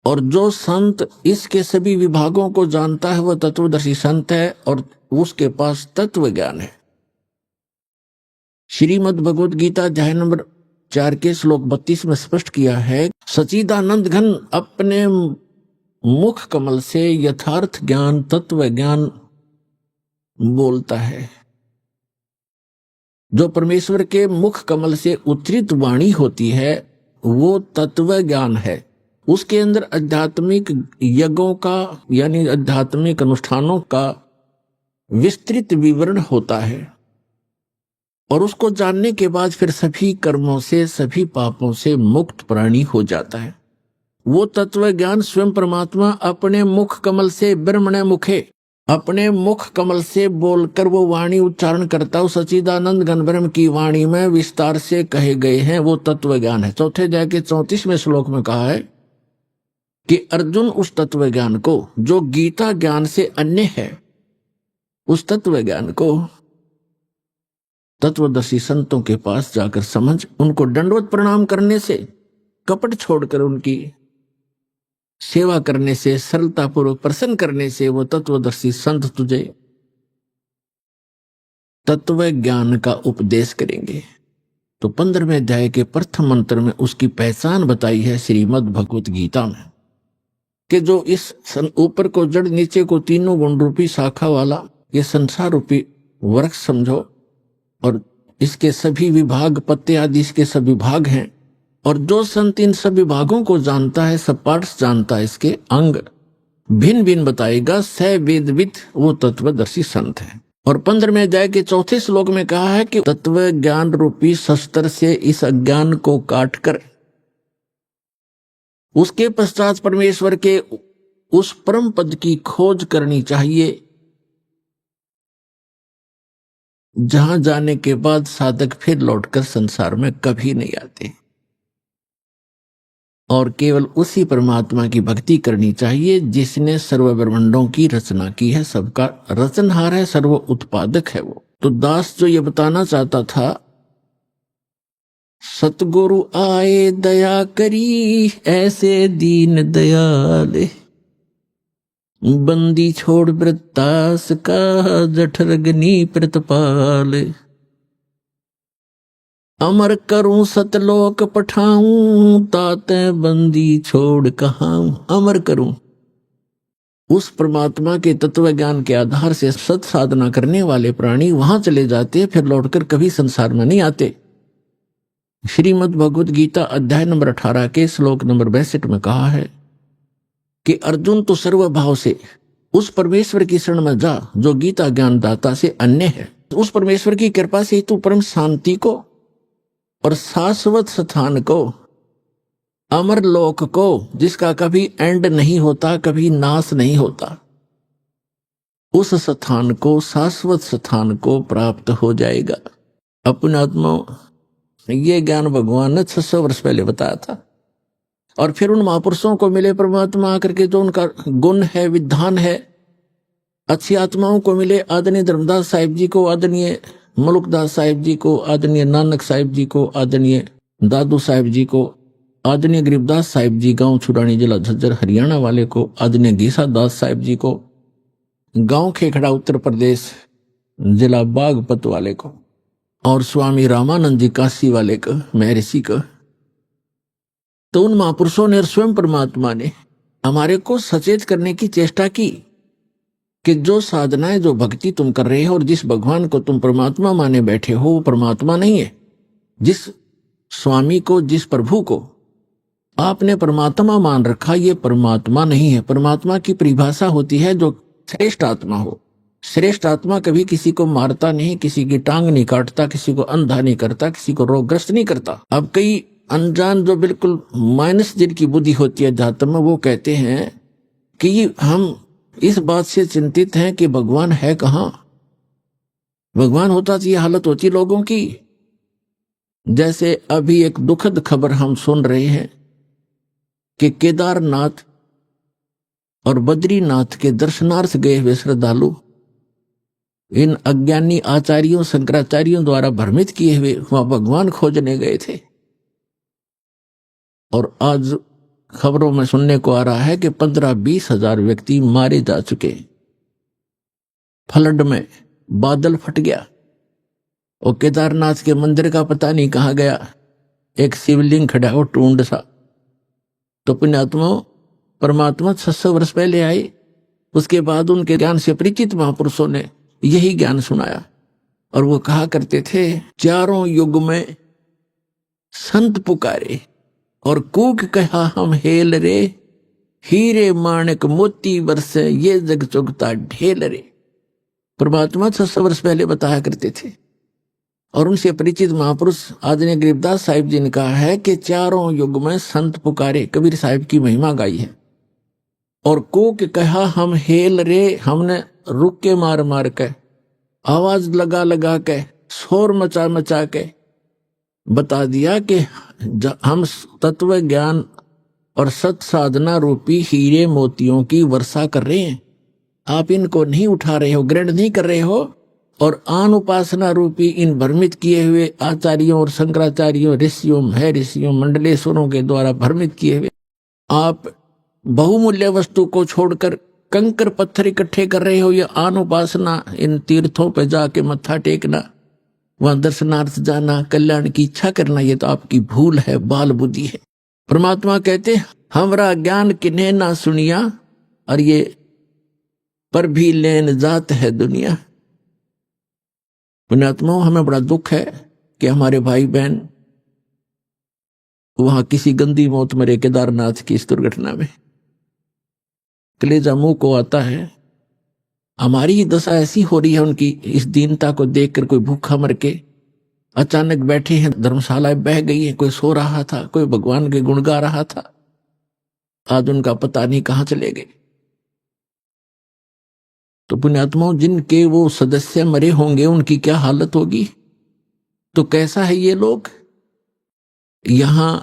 और जो संत इसके सभी विभागों को जानता है वह तत्वदर्शी संत है, और उसके पास तत्व ज्ञान है। श्रीमद् भगवत गीता अध्याय नंबर 4 के श्लोक 32 में स्पष्ट किया है, सच्चिदानंद घन अपने मुख कमल से यथार्थ ज्ञान, तत्व ज्ञान बोलता है। जो परमेश्वर के मुख कमल से उद्धृत वाणी होती है वो तत्व ज्ञान है। उसके अंदर आध्यात्मिक यज्ञों का यानी आध्यात्मिक अनुष्ठानों का विस्तृत विवरण होता है, और उसको जानने के बाद फिर सभी कर्मों से, सभी पापों से मुक्त प्राणी हो जाता है। वो तत्व ज्ञान स्वयं परमात्मा अपने मुख कमल से, ब्रह्मणे मुखे, अपने मुख कमल से बोलकर वो वाणी उच्चारण करता है। सच्चिदानंद घन ब्रह्म की वाणी में विस्तार से कहे गए हैं वो तत्व ज्ञान है। चौथे अध्याय के 34वें श्लोक में कहा है कि अर्जुन उस तत्व ज्ञान को जो गीता ज्ञान से अन्य है, उस तत्व ज्ञान को तत्वदर्शी संतों के पास जाकर समझ, उनको दंडवत प्रणाम करने से, कपट छोड़कर उनकी सेवा करने से, सरलतापूर्वक प्रसन्न करने से वो तत्वदर्शी संत तुझे तत्व ज्ञान का उपदेश करेंगे। तो 15वें अध्याय के प्रथम मंत्र में उसकी पहचान बताई है श्रीमद् भगवत गीता में, कि जो इस ऊपर को जड़ नीचे को तीनों गुण रूपी शाखा वाला ये संसार रूपी वृक्ष समझो, और इसके सभी विभाग पत्ते आदि इसके सभी भाग हैं, और जो संत इन सब विभागों को जानता है, सब पार्ट्स जानता है, इसके अंग भिन्न भिन्न बताएगा, स वेदविद वो तत्वदर्शी संत है। और 15वें अध्याय के 4थे श्लोक में कहा है कि तत्व ज्ञान रूपी शस्त्र से इस अज्ञान को काटकर उसके पश्चात परमेश्वर के उस परम पद की खोज करनी चाहिए, जहां जाने के बाद साधक फिर लौटकर संसार में कभी नहीं आते, और केवल उसी परमात्मा की भक्ति करनी चाहिए जिसने सर्व ब्रह्मांडों की रचना की है, सबका रचनहार है, सर्व उत्पादक है वो। तो दास जो ये बताना चाहता था, सतगुरु आए दया करी ऐसे दीन दयाल, बंदी छोड़ वृत्तास का जठरग्नि प्रतिपाल, अमर करूं सतलोक पठाऊं ताते बंदी छोड़ कहां। अमर करूं उस परमात्मा के तत्व ज्ञान के आधार से सत साधना करने वाले प्राणी वहां चले जाते, फिर लौटकर कभी संसार में नहीं आते। श्रीमद् भगवत गीता अध्याय नंबर 18 के श्लोक नंबर 62 में कहा है कि अर्जुन तो सर्वभाव से उस परमेश्वर की शरण में जा जो गीता ज्ञान दाता से अन्य है। उस परमेश्वर की कृपा से तू परम शांति को और शाश्वत स्थान को, अमर लोक को, जिसका कभी एंड नहीं होता, कभी नाश नहीं होता, उस स्थान को, शाश्वत स्थान को प्राप्त हो जाएगा। अपने आत्मा ये ज्ञान भगवान ने 600 वर्ष पहले बताया था, और फिर उन महापुरुषों को मिले परमात्मा आकर के, जो उनका गुण है, विधान है, अच्छी आत्माओं को मिले, आदरणीय धर्मदास साहिब जी को, आदरणीय मलुकदास साहिब जी को, आदरणीय नानक साहिब जी को, आदरणीय दादू साहिब जी को, आदरणीय गरीबदास साहिब जी गांव छुड़ानी जिला झज्जर हरियाणा वाले को, आदरणीय गीसा दास साहिब जी को गांव खेखड़ा उत्तर प्रदेश जिला बागपत वाले को, और स्वामी रामानंद जी काशी वाले को, महर्षि को। तो उन महापुरुषों ने और स्वयं परमात्मा ने हमारे को सचेत करने की चेष्टा की कि जो साधनाएं, जो भक्ति तुम कर रहे हो और जिस भगवान को तुम परमात्मा माने बैठे हो वो परमात्मा नहीं है। जिस स्वामी को, जिस प्रभु को आपने परमात्मा मान रखा, ये परमात्मा नहीं है। परमात्मा की परिभाषा होती है जो श्रेष्ठ आत्मा हो। श्रेष्ठ आत्मा कभी किसी को मारता नहीं, किसी की टांग नहीं काटता, किसी को अंधा नहीं करता, किसी को रोगग्रस्त नहीं करता। अब कई अनजान जो बिल्कुल माइनस जिनकी बुद्धि होती है अध्यात्म में, वो कहते हैं कि हम इस बात से चिंतित हैं कि भगवान है कहां। भगवान होता तो ये हालत होती लोगों की। जैसे अभी एक दुखद खबर हम सुन रहे हैं कि केदारनाथ और बद्रीनाथ के दर्शनार्थ गए हुए श्रद्धालु इन अज्ञानी आचार्यों, शंकराचार्यों द्वारा भ्रमित किए हुए वहां भगवान खोजने गए थे, और आज खबरों में सुनने को आ रहा है कि 15-20 हजार व्यक्ति मारे जा चुके। फ्लड में बादल फट गया और केदारनाथ के मंदिर का पता नहीं कहां गया, एक शिवलिंग खड़ा हो टूंड सा। तो पुण्यात्मा परमात्मा 600 वर्ष पहले आए, उसके बाद उनके ज्ञान से परिचित महापुरुषों ने यही ज्ञान सुनाया, और वो कहा करते थे, चारों युग में संत पुकारे और कूक कहा हम हेल रे, हीरे माणक मोती बरसे ये जग चुगता ढेल रे। परमात्मा 600 वर्ष पहले बताया करते थे, और उनसे परिचित महापुरुष आदरणीय गरीबदास साहिब जी ने कहा है कि चारों युग में संत पुकारे, कबीर साहिब की महिमा गाई है, और कूक कहा हम हेल रे, हमने रुक के मार मार के, आवाज लगा लगा के, शोर मचा मचा के बता दिया कि हम तत्व ज्ञान और सत साधना रूपी हीरे मोतियों की वर्षा कर रहे हैं। आप इनको नहीं उठा रहे हो, ग्रहण नहीं कर रहे हो, और आन उपासना रूपी इन भ्रमित किए हुए आचार्यों और शंकराचार्यों, ऋषियों, महर्षियों, मंडलेश्वरों के द्वारा भ्रमित किए हुए आप बहुमूल्य वस्तु को छोड़कर कंकर पत्थर इकट्ठे कर रहे हो, या आन उपासना, इन तीर्थों पे जाके मत्था टेकना, वहां दर्शनार्थ जाना, कल्याण की इच्छा करना, ये तो आपकी भूल है, बाल बुद्धि है। परमात्मा कहते हमरा ज्ञान किन्हें ना सुनिया, और ये पर भी लेन जात है दुनिया। पुण्यात्माओं, हमें बड़ा दुख है कि हमारे भाई बहन वहां किसी गंदी मौत मरे केदारनाथ की इस दुर्घटना में। कलेजा मुंह को आता है। हमारी ही दशा ऐसी हो रही है उनकी इस दीनता को देखकर। कोई भूखा मर के अचानक बैठे हैं, धर्मशालाएं बह गई है, कोई सो रहा था, कोई भगवान के गुण गा रहा था, आज उनका पता नहीं कहां चले गए। तो पुण्यात्माओं, जिनके वो सदस्य मरे होंगे उनकी क्या हालत होगी। तो कैसा है ये लोग। यहां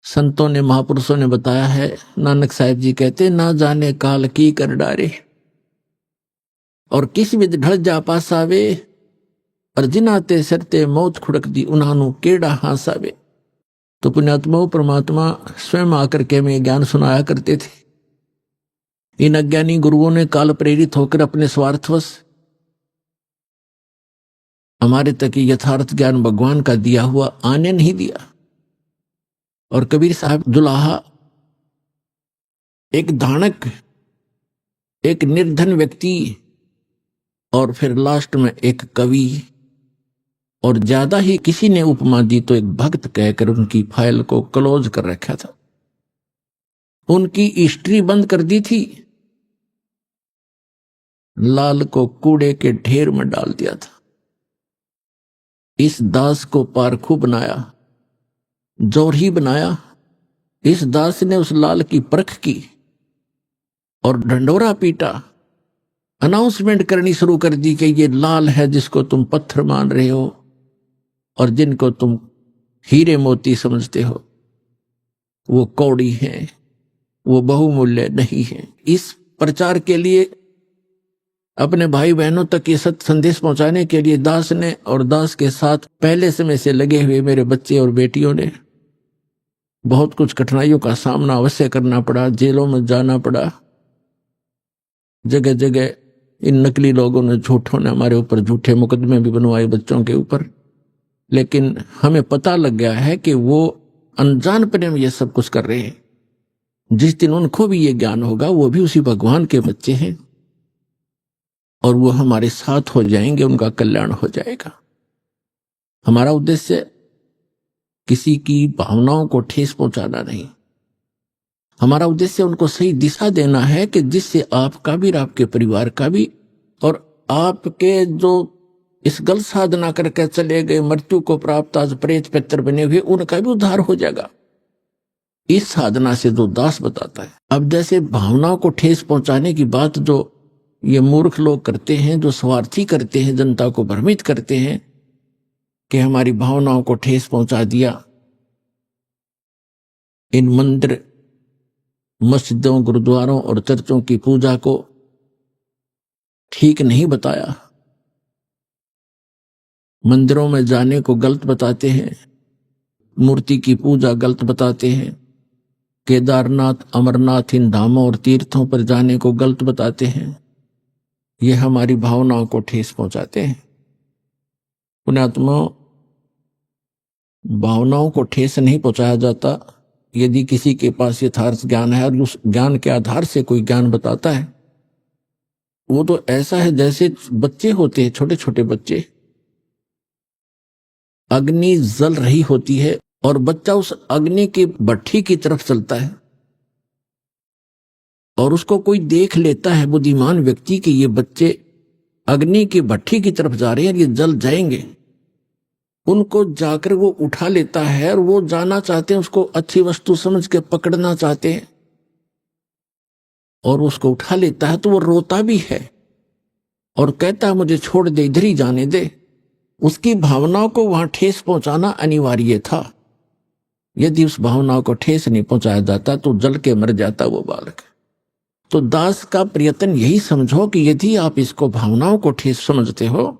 संतों ने, महापुरुषों ने बताया है, नानक साहिब जी कहते, ना जाने काल की कर डारे, और किस विध ढल जा पासावे, और जिनाते सरते मौत खुड़क दी उन्हानु केड़ा हासावे। तो पुण्यात्माओं, परमात्मा स्वयं आकर के हमें ज्ञान सुनाया करते थे। इन अज्ञानी गुरुओं ने काल प्रेरित होकर अपने स्वार्थवश हमारे तक यथार्थ ज्ञान भगवान का दिया हुआ आने नहीं दिया। और कबीर साहब दुलाहा, एक धानक, एक निर्धन व्यक्ति, और फिर लास्ट में एक कवि, और ज्यादा ही किसी ने उपमा दी तो एक भक्त कहकर उनकी फाइल को क्लोज कर रखा था, उनकी हिस्ट्री बंद कर दी थी, लाल को कूड़े के ढेर में डाल दिया था। इस दास को पारखू बनाया, जोरही बनाया। इस दास ने उस लाल की परख की और ढंडोरा पीटा, अनाउंसमेंट करनी शुरू कर दी कि ये लाल है जिसको तुम पत्थर मान रहे हो और जिनको तुम हीरे मोती समझते हो, वो कौड़ी हैं, वो बहुमूल्य नहीं है। इस प्रचार के लिए, अपने भाई बहनों तक ये सत्य संदेश पहुंचाने के लिए दास ने और दास के साथ पहले समय से लगे हुए मेरे बच्चे और बेटियों ने बहुत कुछ कठिनाइयों का सामना अवश्य करना पड़ा। जेलों में जाना पड़ा, जगह जगह इन नकली लोगों ने, झूठों ने हमारे ऊपर झूठे मुकदमे भी बनवाए बच्चों के ऊपर। लेकिन हमें पता लग गया है कि वो अनजानपने में ये सब कुछ कर रहे हैं। जिस दिन उनको भी ये ज्ञान होगा, वो भी उसी भगवान के बच्चे हैं और वो हमारे साथ हो जाएंगे, उनका कल्याण हो जाएगा। हमारा उद्देश्य किसी की भावनाओं को ठेस पहुंचाना नहीं, हमारा उद्देश्य उनको सही दिशा देना है कि जिससे आपका भी, आपके परिवार का भी, और आपके जो इस गलत साधना करके चले गए, मृत्यु को प्राप्त आज प्रेत पितर बने हुए, उनका भी उद्धार हो जाएगा इस साधना से, जो दास बताता है। अब जैसे भावनाओं को ठेस पहुंचाने की बात जो ये मूर्ख लोग करते हैं, जो स्वार्थी करते हैं, जनता को भ्रमित करते हैं कि हमारी भावनाओं को ठेस पहुंचा दिया, इन मंदिर, मस्जिदों, गुरुद्वारों और चर्चों की पूजा को ठीक नहीं बताया, मंदिरों में जाने को गलत बताते हैं, मूर्ति की पूजा गलत बताते हैं, केदारनाथ, अमरनाथ, इन धामों और तीर्थों पर जाने को गलत बताते हैं। ये हमारी भावनाओं को ठेस पहुंचाते हैं। पुण्यात्माओं, भावनाओं को ठेस नहीं पहुंचाया जाता। यदि किसी के पास यथार्थ ज्ञान है और उस ज्ञान के आधार से कोई ज्ञान बताता है, वो तो ऐसा है जैसे बच्चे होते हैं, छोटे छोटे बच्चे, अग्नि जल रही होती है और बच्चा उस अग्नि की भट्ठी की तरफ चलता है और उसको कोई देख लेता है, बुद्धिमान व्यक्ति, कि ये बच्चे अग्नि की भट्ठी की तरफ जा रहे हैं, ये जल जाएंगे। उनको जाकर वो उठा लेता है और वो जाना चाहते हैं, उसको अच्छी वस्तु समझ के पकड़ना चाहते हैं और उसको उठा लेता है। तो वो रोता भी है और कहता है मुझे छोड़ दे, इधर ही जाने दे। उसकी भावनाओं को वहां ठेस पहुंचाना अनिवार्य था। यदि उस भावनाओं को ठेस नहीं पहुंचाया जाता तो जल के मर जाता वो बालक। तो दास का प्रयत्न यही समझो कि यदि आप इसको भावनाओं को ठेस समझते हो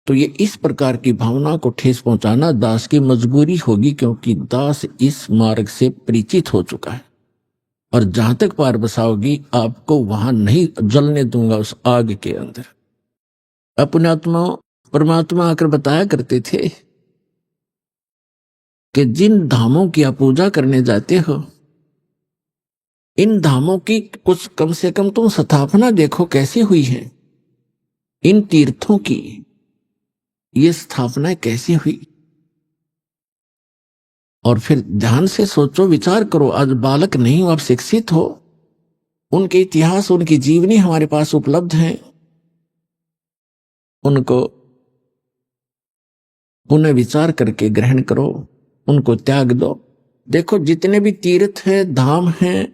तो ये इस प्रकार की भावनाओं को ठेस पहुंचाना दास की मजबूरी होगी, क्योंकि दास इस मार्ग से परिचित हो चुका है। और जहां तक पार बसाओगी आपको वहां नहीं जलने दूंगा उस आग के अंदर। अपने आत्मा परमात्मा आकर बताया करते थे कि जिन धामों की आप पूजा करने जाते हो, इन धामों की कुछ कम से कम तुम स्थापना देखो कैसे हुई है। इन तीर्थों की ये स्थापना कैसे हुई, और फिर ध्यान से सोचो, विचार करो। आज बालक नहीं हो, आप शिक्षित हो, उनके इतिहास, उनकी जीवनी हमारे पास उपलब्ध है, उनको पुनः विचार करके ग्रहण करो, उनको त्याग दो। देखो जितने भी तीर्थ है, धाम हैं,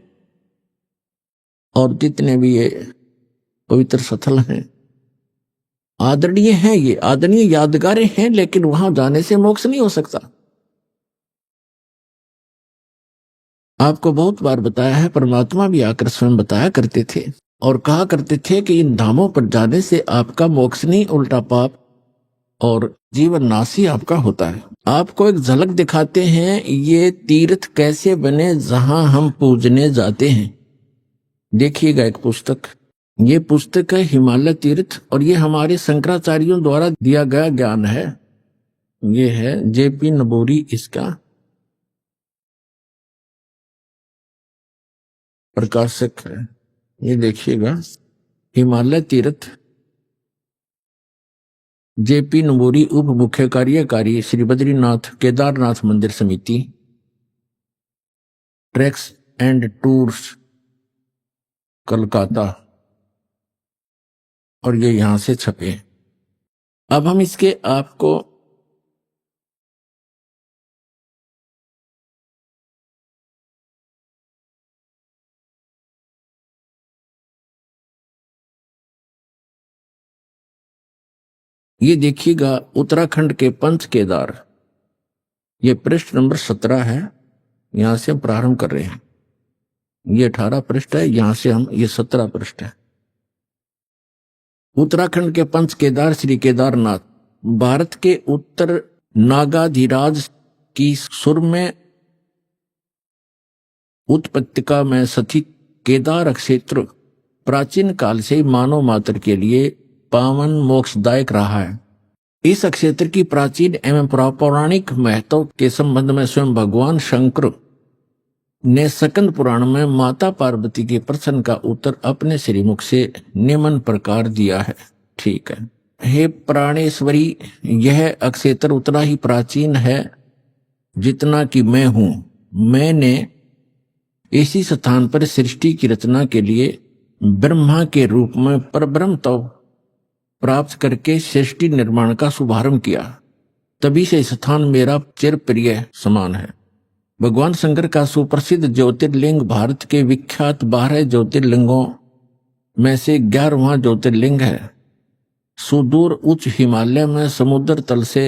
और जितने भी ये पवित्र स्थल हैं, आदरणीय हैं, ये आदरणीय यादगारें हैं, लेकिन वहां जाने से मोक्ष नहीं हो सकता। आपको बहुत बार बताया है, परमात्मा भी आकर स्वयं बताया करते थे और कहा करते थे कि इन धामों पर जाने से आपका मोक्ष नहीं, उल्टा पाप और जीवन नाशी आपका होता है। आपको एक झलक दिखाते हैं ये तीर्थ कैसे बने जहां हम पूजने जाते हैं। देखिएगा एक पुस्तक, ये पुस्तक है हिमालय तीर्थ, और ये हमारे शंकराचार्यों द्वारा दिया गया ज्ञान है। ये है जेपी नबोरी, इसका प्रकाशक है। ये देखिएगा हिमालय तीर्थ, जेपी नबोरी, उप मुख्य कार्यकारी श्री बद्रीनाथ केदारनाथ मंदिर समिति, ट्रैक्स एंड टूर्स, कलकत्ता, और ये यहां से छपे। अब हम इसके आपको ये देखिएगा उत्तराखंड के पंच केदार, ये पृष्ठ नंबर 17 है, यहां से हम प्रारंभ कर रहे हैं। ये 18 पृष्ठ है, यहां से हम ये 17 पृष्ठ है। उत्तराखंड के पंच केदार श्री केदारनाथ भारत के उत्तर नागाधिराज की सुर में उत्पत्तिका में स्थित केदार क्षेत्र प्राचीन काल से मानव मात्र के लिए पावन मोक्षदायक रहा है। इस क्षेत्र की प्राचीन एवं पौराणिक महत्व के संबंध में स्वयं भगवान शंकर ने स्कंद पुराण में माता पार्वती के प्रश्न का उत्तर अपने श्रीमुख से निम्न प्रकार दिया है। ठीक है, हे प्राणेश्वरी, यह क्षेत्र उतना ही प्राचीन है जितना कि मैं हूं। मैंने इसी स्थान पर सृष्टि की रचना के लिए ब्रह्मा के रूप में परब्रह्म तो प्राप्त करके सृष्टि निर्माण का शुभारंभ किया। तभी से स्थान मेरा चिर प्रिय समान है। भगवान शंकर का सुप्रसिद्ध ज्योतिर्लिंग भारत के विख्यात 12 ज्योतिर्लिंगों में से 11वां ज्योतिर्लिंग है। सुदूर उच्च हिमालय में समुद्र तल से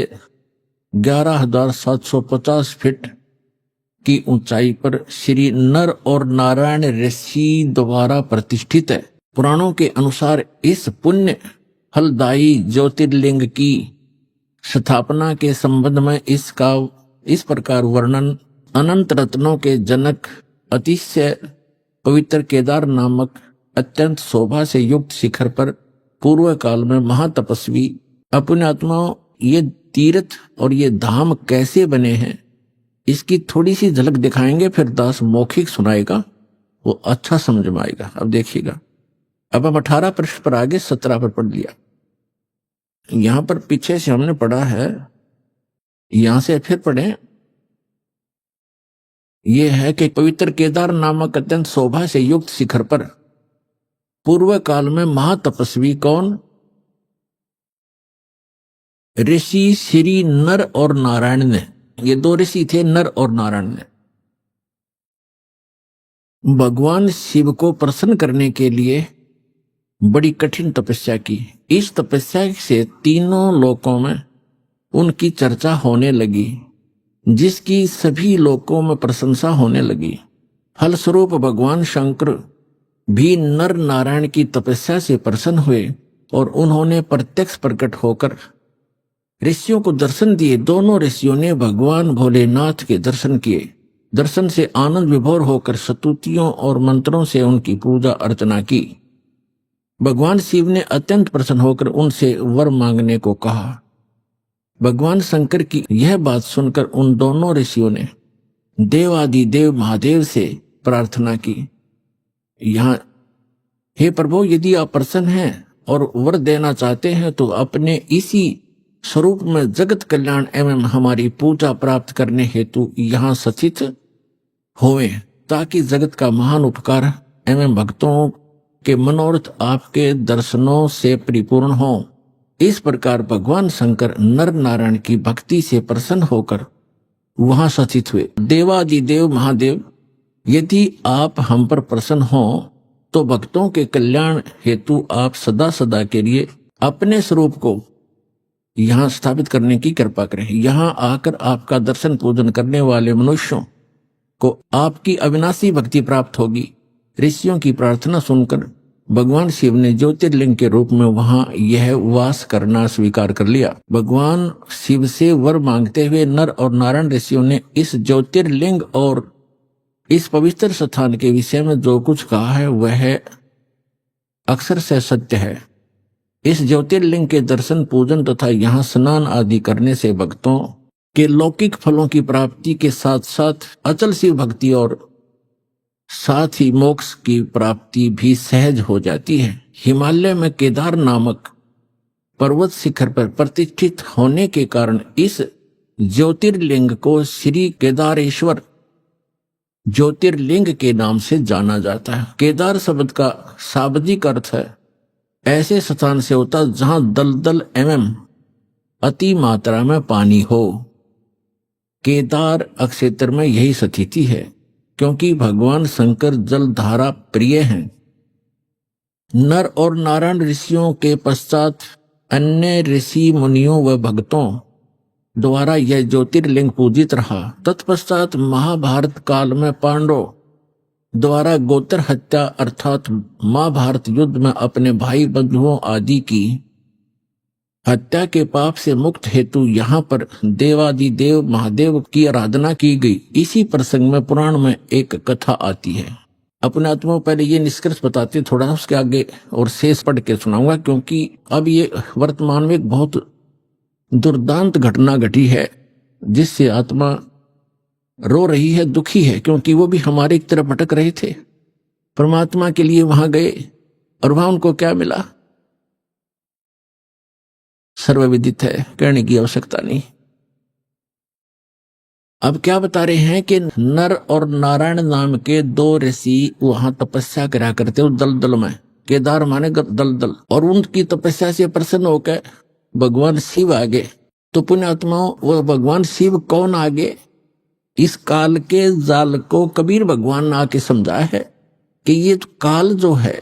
11,750 फीट की ऊंचाई पर श्री नर और नारायण ऋषि द्वारा प्रतिष्ठित है। पुराणों के अनुसार इस पुण्य फलदायी ज्योतिर्लिंग की स्थापना के संबंध में इसका इस प्रकार वर्णन अनंत रत्नों के जनक अतिशय पवित्र केदार नामक अत्यंत शोभा से युक्त शिखर पर पूर्व काल में महातपस्वी अपने आत्माओं ये तीर्थ और ये धाम कैसे बने हैं इसकी थोड़ी सी झलक दिखाएंगे, फिर दास मौखिक सुनाएगा, वो अच्छा समझ में आएगा। अब देखिएगा, अब हम 18 पृष्ठ पर आगे 17 पर पढ़ लिया। यहां पर पीछे से हमने पढ़ा है, यहां से फिर पढ़े। यह है कि पवित्र केदार नामक अत्यंत शोभा से युक्त शिखर पर पूर्व काल में महातपस्वी कौन? ऋषि श्री नर और नारायण ने, ये 2 ऋषि थे, नर और नारायण ने भगवान शिव को प्रसन्न करने के लिए बड़ी कठिन तपस्या की। इस तपस्या से तीनों लोकों में उनकी चर्चा होने लगी, जिसकी सभी लोकों में प्रशंसा होने लगी। फलस्वरूप भगवान शंकर भी नर नारायण की तपस्या से प्रसन्न हुए और उन्होंने प्रत्यक्ष प्रकट होकर ऋषियों को दर्शन दिए। दोनों ऋषियों ने भगवान भोलेनाथ के दर्शन किए दर्शन से आनंद विभोर होकर स्तुतियों और मंत्रों से उनकी पूजा अर्चना की। भगवान शिव ने अत्यंत प्रसन्न होकर उनसे वर मांगने को कहा। भगवान शंकर की यह बात सुनकर उन दोनों ऋषियों ने देवादिदेव महादेव से प्रार्थना की। यहाँ, हे प्रभु, यदि आप प्रसन्न हैं और वर देना चाहते हैं तो अपने इसी स्वरूप में जगत कल्याण एवं हमारी पूजा प्राप्त करने हेतु यहाँ सचित होवे, ताकि जगत का महान उपकार एवं भक्तों के मनोरथ आपके दर्शनों से परिपूर्ण हो। इस प्रकार भगवान शंकर नर नारायण की भक्ति से प्रसन्न होकर वहां सचित हुए। देवादिदेव महादेव, यदि आप हम पर प्रसन्न हो तो भक्तों के कल्याण हेतु आप सदा सदा के लिए अपने स्वरूप को यहाँ स्थापित करने की कृपा करें। यहाँ आकर आपका दर्शन पूजन करने वाले मनुष्यों को आपकी अविनाशी भक्ति प्राप्त होगी। ऋषियों की प्रार्थना सुनकर भगवान शिव ने ज्योतिर्लिंग के रूप में वहां यह वास करना स्वीकार कर लिया। भगवान शिव से वर मांगते हुए नर और नारायण ऋषियों ने इस ज्योतिर्लिंग और इस पवित्र स्थान के विषय में जो कुछ कहा है वह अक्षर से सत्य है। इस ज्योतिर्लिंग के दर्शन पूजन तथा यहाँ स्नान आदि करने से भक्तों के लौकिक फलों की प्राप्ति के साथ साथ अचल शिव भक्ति और साथ ही मोक्ष की प्राप्ति भी सहज हो जाती है। हिमालय में केदार नामक पर्वत शिखर पर प्रतिष्ठित होने के कारण इस ज्योतिर्लिंग को श्री केदारेश्वर ज्योतिर्लिंग के नाम से जाना जाता है। केदार शब्द का शाब्दिक अर्थ है ऐसे स्थान से होता जहां दलदल एवं अति मात्रा में पानी हो। केदार क्षेत्र में यही स्थिति है, क्योंकि भगवान शंकर जलधारा प्रिय हैं। नर और नारायण ऋषियों के पश्चात अन्य ऋषि मुनियों व भक्तों द्वारा यह ज्योतिर्लिंग पूजित रहा। तत्पश्चात महाभारत काल में पांडवों द्वारा गोत्र हत्या अर्थात महाभारत युद्ध में अपने भाई बंधुओं आदि की हत्या के पाप से मुक्त हेतु यहाँ पर देवादिदेव महादेव की आराधना की गई। इसी प्रसंग में पुराण में एक कथा आती है। अपने आत्मा पहले ये निष्कर्ष बताते, थोड़ा उसके आगे और शेष पढ़ के सुनाऊंगा, क्योंकि अब ये वर्तमान में एक बहुत दुर्दांत घटना घटी है जिससे आत्मा रो रही है, दुखी है, क्योंकि वो भी हमारे एक तरफ भटक रहे थे, परमात्मा के लिए वहां गए और वहां उनको क्या मिला सर्वविदित है, कहने की आवश्यकता नहीं। अब क्या बता रहे हैं कि नर और नारायण नाम के दो ऋषि वहां तपस्या करा करते उस दलदल में, केदार माने दलदल, और उनकी तपस्या से प्रसन्न होकर भगवान शिव आगे। तो पुण्यात्माओं, वो भगवान शिव कौन आगे? इस काल के जाल को कबीर भगवान ने आके समझाया है कि ये काल जो है,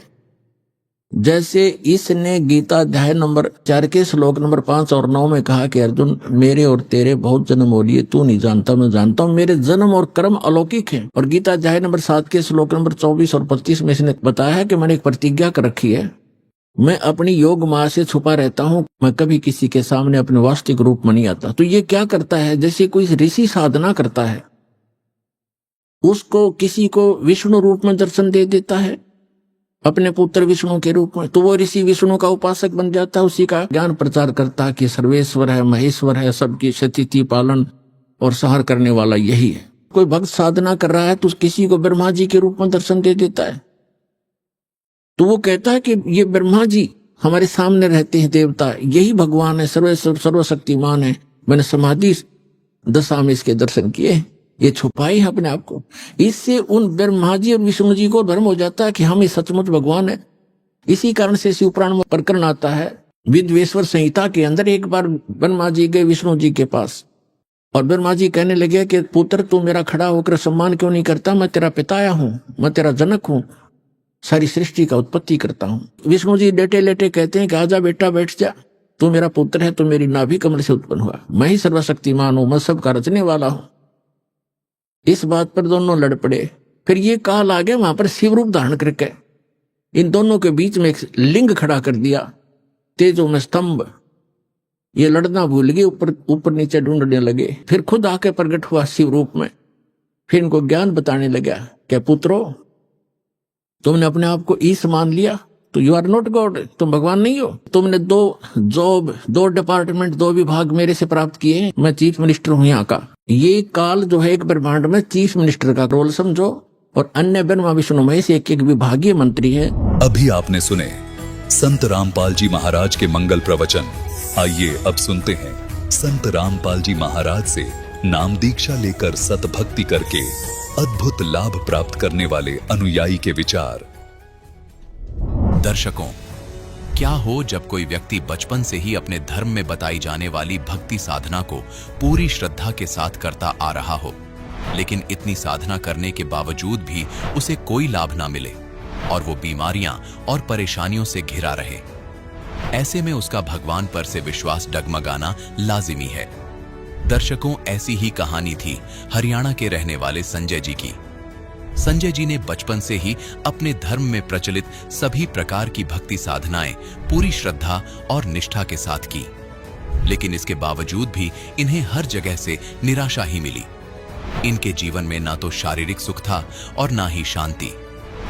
जैसे इसने गीता अध्याय नंबर 4 के श्लोक नंबर 5 और 9 में कहा कि अर्जुन, मेरे और तेरे बहुत जन्म हो लिए, तू नहीं जानता मैं जानता हूं, मेरे जन्म और कर्म अलौकिक हैं। और गीता अध्याय नंबर 7 के श्लोक नंबर 24 और 25 में इसने बताया है कि मैंने एक प्रतिज्ञा कर रखी है, मैं अपनी योग माया से छुपा रहता हूं, मैं कभी किसी के सामने अपने वास्तविक रूप में नहीं आता। तो ये क्या करता है, जैसे कोई ऋषि साधना करता है, उसको किसी को विष्णु रूप में दर्शन दे देता है, अपने पुत्र विष्णु के रूप में, तो वो ऋषि विष्णु का उपासक बन जाता है, उसी का ज्ञान प्रचार करता है कि सर्वेश्वर है, महेश्वर है, सबकी स्थिति पालन और सहार करने वाला यही है। कोई भक्त साधना कर रहा है तो किसी को ब्रह्मा जी के रूप में दर्शन दे देता है, तो वो कहता है कि ये ब्रह्मा जी हमारे सामने रहते हैं, देवता यही भगवान है, सर्वशक्तिमान है, मैंने समाधि दशा में इसके दर्शन किए, ये छुपाई है अपने आप को। इससे उन ब्रह्मा जी और विष्णु जी को भ्रम हो जाता है कि हम ये सचमुच भगवान है। इसी कारण से शिव पुराण में प्रकरण आता है, विद्वेश्वर संहिता के अंदर। एक बार ब्रह्मा जी गए विष्णु जी के पास और ब्रह्मा जी कहने लगे कि पुत्र तू मेरा खड़ा होकर सम्मान क्यों नहीं करता, मैं तेरा पिताया हूं, मैं तेरा जनक हूं, सारी सृष्टि का उत्पत्ति करता हूं। विष्णु जी लेटे लेटे कहते हैं कि आजा बेटा बैठ जा, तू मेरा पुत्र है, तू मेरी नाभि कमल से उत्पन्न हुआ, मैं ही सर्वशक्तिमान हूं, मैं सबका रचने वाला हूं। इस बात पर दोनों लड़ पड़े। फिर ये काल आ गया, वहां पर शिव रूप धारण करके इन दोनों के बीच में एक लिंग खड़ा कर दिया, तेजों में स्तंभ। ये लड़ना भूल गए, ऊपर ऊपर नीचे ढूंढने लगे, फिर खुद आके प्रकट हुआ शिव रूप में। फिर इनको ज्ञान बताने लगा, क्या पुत्रो, तुमने अपने आप को ईश मान लिया तो यू आर नॉट गॉड, तुम भगवान नहीं हो। तुमने दो डिपार्टमेंट, 2 विभाग मेरे से प्राप्त किए, मैं चीफ मिनिस्टर हूं यहाँ का। ये काल जो है एक ब्रह्मांड में चीफ मिनिस्टर का रोल समझो, और अन्य ब्रह्मा विष्णु महेश एक विभागीय मंत्री है। अभी आपने सुने संत रामपाल जी महाराज के मंगल प्रवचन। आइए अब सुनते हैं संत रामपाल जी महाराज से नाम दीक्षा लेकर सतभक्ति करके अद्भुत लाभ प्राप्त करने वाले अनुयायी के विचार। दर्शकों, क्या हो जब कोई व्यक्ति बचपन से ही अपने धर्म में बताई जाने वाली भक्ति साधना को पूरी श्रद्धा के साथ करता आ रहा हो, लेकिन इतनी साधना करने के बावजूद भी उसे कोई लाभ ना मिले और वो बीमारियां और परेशानियों से घिरा रहे। ऐसे में उसका भगवान पर से विश्वास डगमगाना लाजिमी है। दर्शकों, ऐसी ही कहानी थी हरियाणा के रहने वाले संजय जी की। संजय जी ने बचपन से ही अपने धर्म में प्रचलित सभी प्रकार की भक्ति साधनाएं पूरी श्रद्धा और निष्ठा के साथ की, लेकिन इसके बावजूद भी इन्हें हर जगह से निराशा ही मिली। इनके जीवन में ना तो शारीरिक सुख था और ना ही शांति।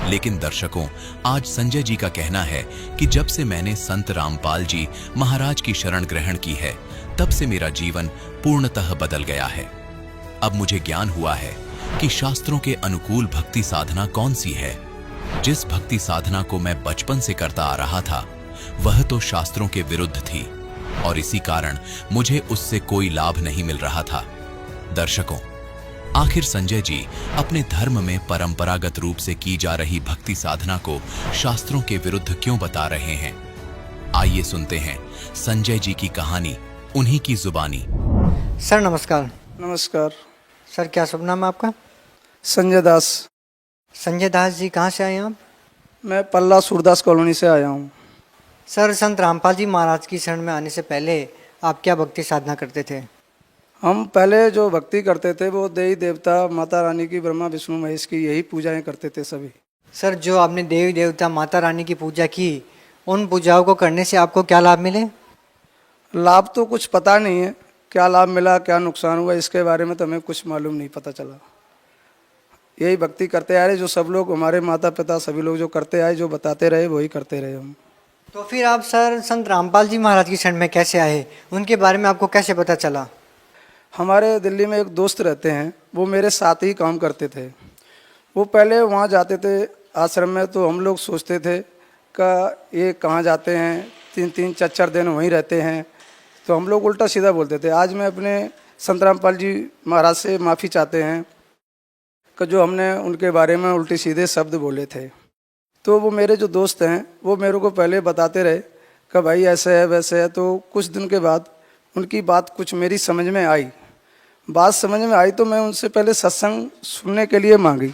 लेकिन दर्शकों, आज संजय जी का कहना है कि जब से मैंने संत रामपाल जी महाराज की शरण ग्रहण की है, तब से मेरा जीवन पूर्णतः बदल गया है। अब मुझे ज्ञान हुआ है कि शास्त्रों के अनुकूल भक्ति साधना कौन सी है। जिस भक्ति साधना को मैं बचपन से करता आ रहा था, वह तो शास्त्रों के विरुद्ध थी और इसी कारण मुझे उससे कोई लाभ नहीं मिल रहा था। दर्शकों, आखिर संजय जी अपने धर्म में परंपरागत रूप से की जा रही भक्ति साधना को शास्त्रों के विरुद्ध क्यों बता रहे हैं? आइए सुनते हैं संजय जी की कहानी उन्हीं की जुबानी। सर नमस्कार। नमस्कार। सर क्या शुभ नाम है आपका? संजय दास। संजय दास जी, कहाँ से आए हैं आप? मैं पल्ला सूरदास कॉलोनी से आया हूँ। सर, संत रामपाल जी महाराज की शरण में आने से पहले आप क्या भक्ति साधना करते थे? हम पहले जो भक्ति करते थे वो देवी देवता माता रानी की, ब्रह्मा विष्णु महेश की, यही पूजाएं करते थे सभी। सर, जो आपने देवी देवता माता रानी की पूजा की, उन पूजाओं को करने से आपको क्या लाभ मिले? लाभ तो कुछ पता नहीं है, क्या लाभ मिला क्या नुकसान हुआ इसके बारे में तो हमें कुछ मालूम नहीं पता चला। यही भक्ति करते आ रहे, जो सब लोग हमारे माता पिता सभी लोग जो करते आए, जो बताते रहे वही करते रहे हम। तो फिर आप सर संत रामपाल जी महाराज की शरण में कैसे आए? उनके बारे में आपको कैसे पता चला? हमारे दिल्ली में एक दोस्त रहते हैं, वो मेरे साथ ही काम करते थे। वो पहले वहाँ जाते थे आश्रम में, तो हम लोग सोचते थे कि ये कहाँ जाते हैं, 3-3 4-4 दिन वहीं रहते हैं, तो हम लोग उल्टा सीधा बोलते थे। आज मैं अपने संत रामपाल जी महाराज से माफ़ी चाहते हैं कि जो हमने उनके बारे में उल्टे सीधे शब्द बोले थे। तो वो मेरे जो दोस्त हैं वो मेरे को पहले बताते रहे कि भाई ऐसे है वैसे है। तो कुछ दिन के बाद उनकी बात कुछ मेरी समझ में आई। बात समझ में आई तो मैं उनसे पहले सत्संग सुनने के लिए मांगी।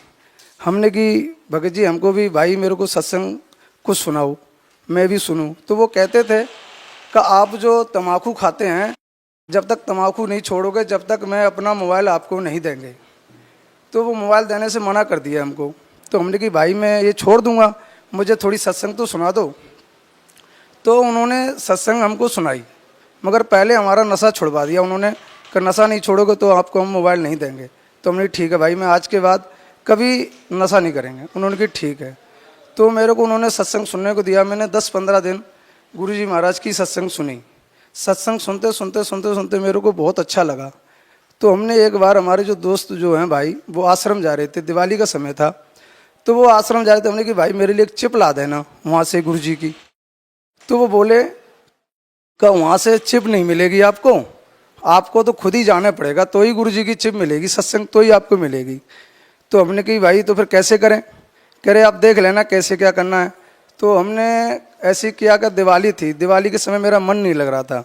हमने कि भगत जी हमको भी भाई मेरे को सत्संग कुछ सुनाओ, मैं भी सुनूं। तो वो कहते थे कि आप जो तम्बाकू खाते हैं, जब तक तम्बाकू नहीं छोड़ोगे जब तक मैं अपना मोबाइल आपको नहीं देंगे। तो वो मोबाइल देने से मना कर दिया हमको। तो हमने कि भाई मैं ये छोड़ दूंगा, मुझे थोड़ी सत्संग तो सुना दो। तो उन्होंने सत्संग हमको सुनाई, मगर पहले हमारा नशा छुड़वा दिया उन्होंने कि नशा नहीं छोड़ोगे तो आपको हम मोबाइल नहीं देंगे। तो हमने ठीक है भाई, मैं आज के बाद कभी नशा नहीं करेंगे। उन्होंने कि ठीक है। तो मेरे को उन्होंने सत्संग सुनने को दिया। मैंने 10-15 दिन गुरुजी महाराज की सत्संग सुनी। सत्संग सुनते सुनते सुनते सुनते मेरे को बहुत अच्छा लगा। तो हमने एक बार, हमारे जो दोस्त जो हैं भाई, वो आश्रम जा रहे थे, दिवाली का समय था, तो वो आश्रम जा रहे थे। हमने कि भाई मेरे लिए एक चिप ला देना वहाँ से गुरुजी की। तो वो बोले कि वहाँ से चिप नहीं मिलेगी आपको, आपको तो खुद ही जाना पड़ेगा तो ही गुरुजी की चिप मिलेगी, सत्संग तो ही आपको मिलेगी। तो हमने कि भाई तो फिर कैसे करें? कह रहे आप देख लेना कैसे क्या करना है। तो हमने ऐसे किया कि दिवाली थी, दिवाली के समय मेरा मन नहीं लग रहा था।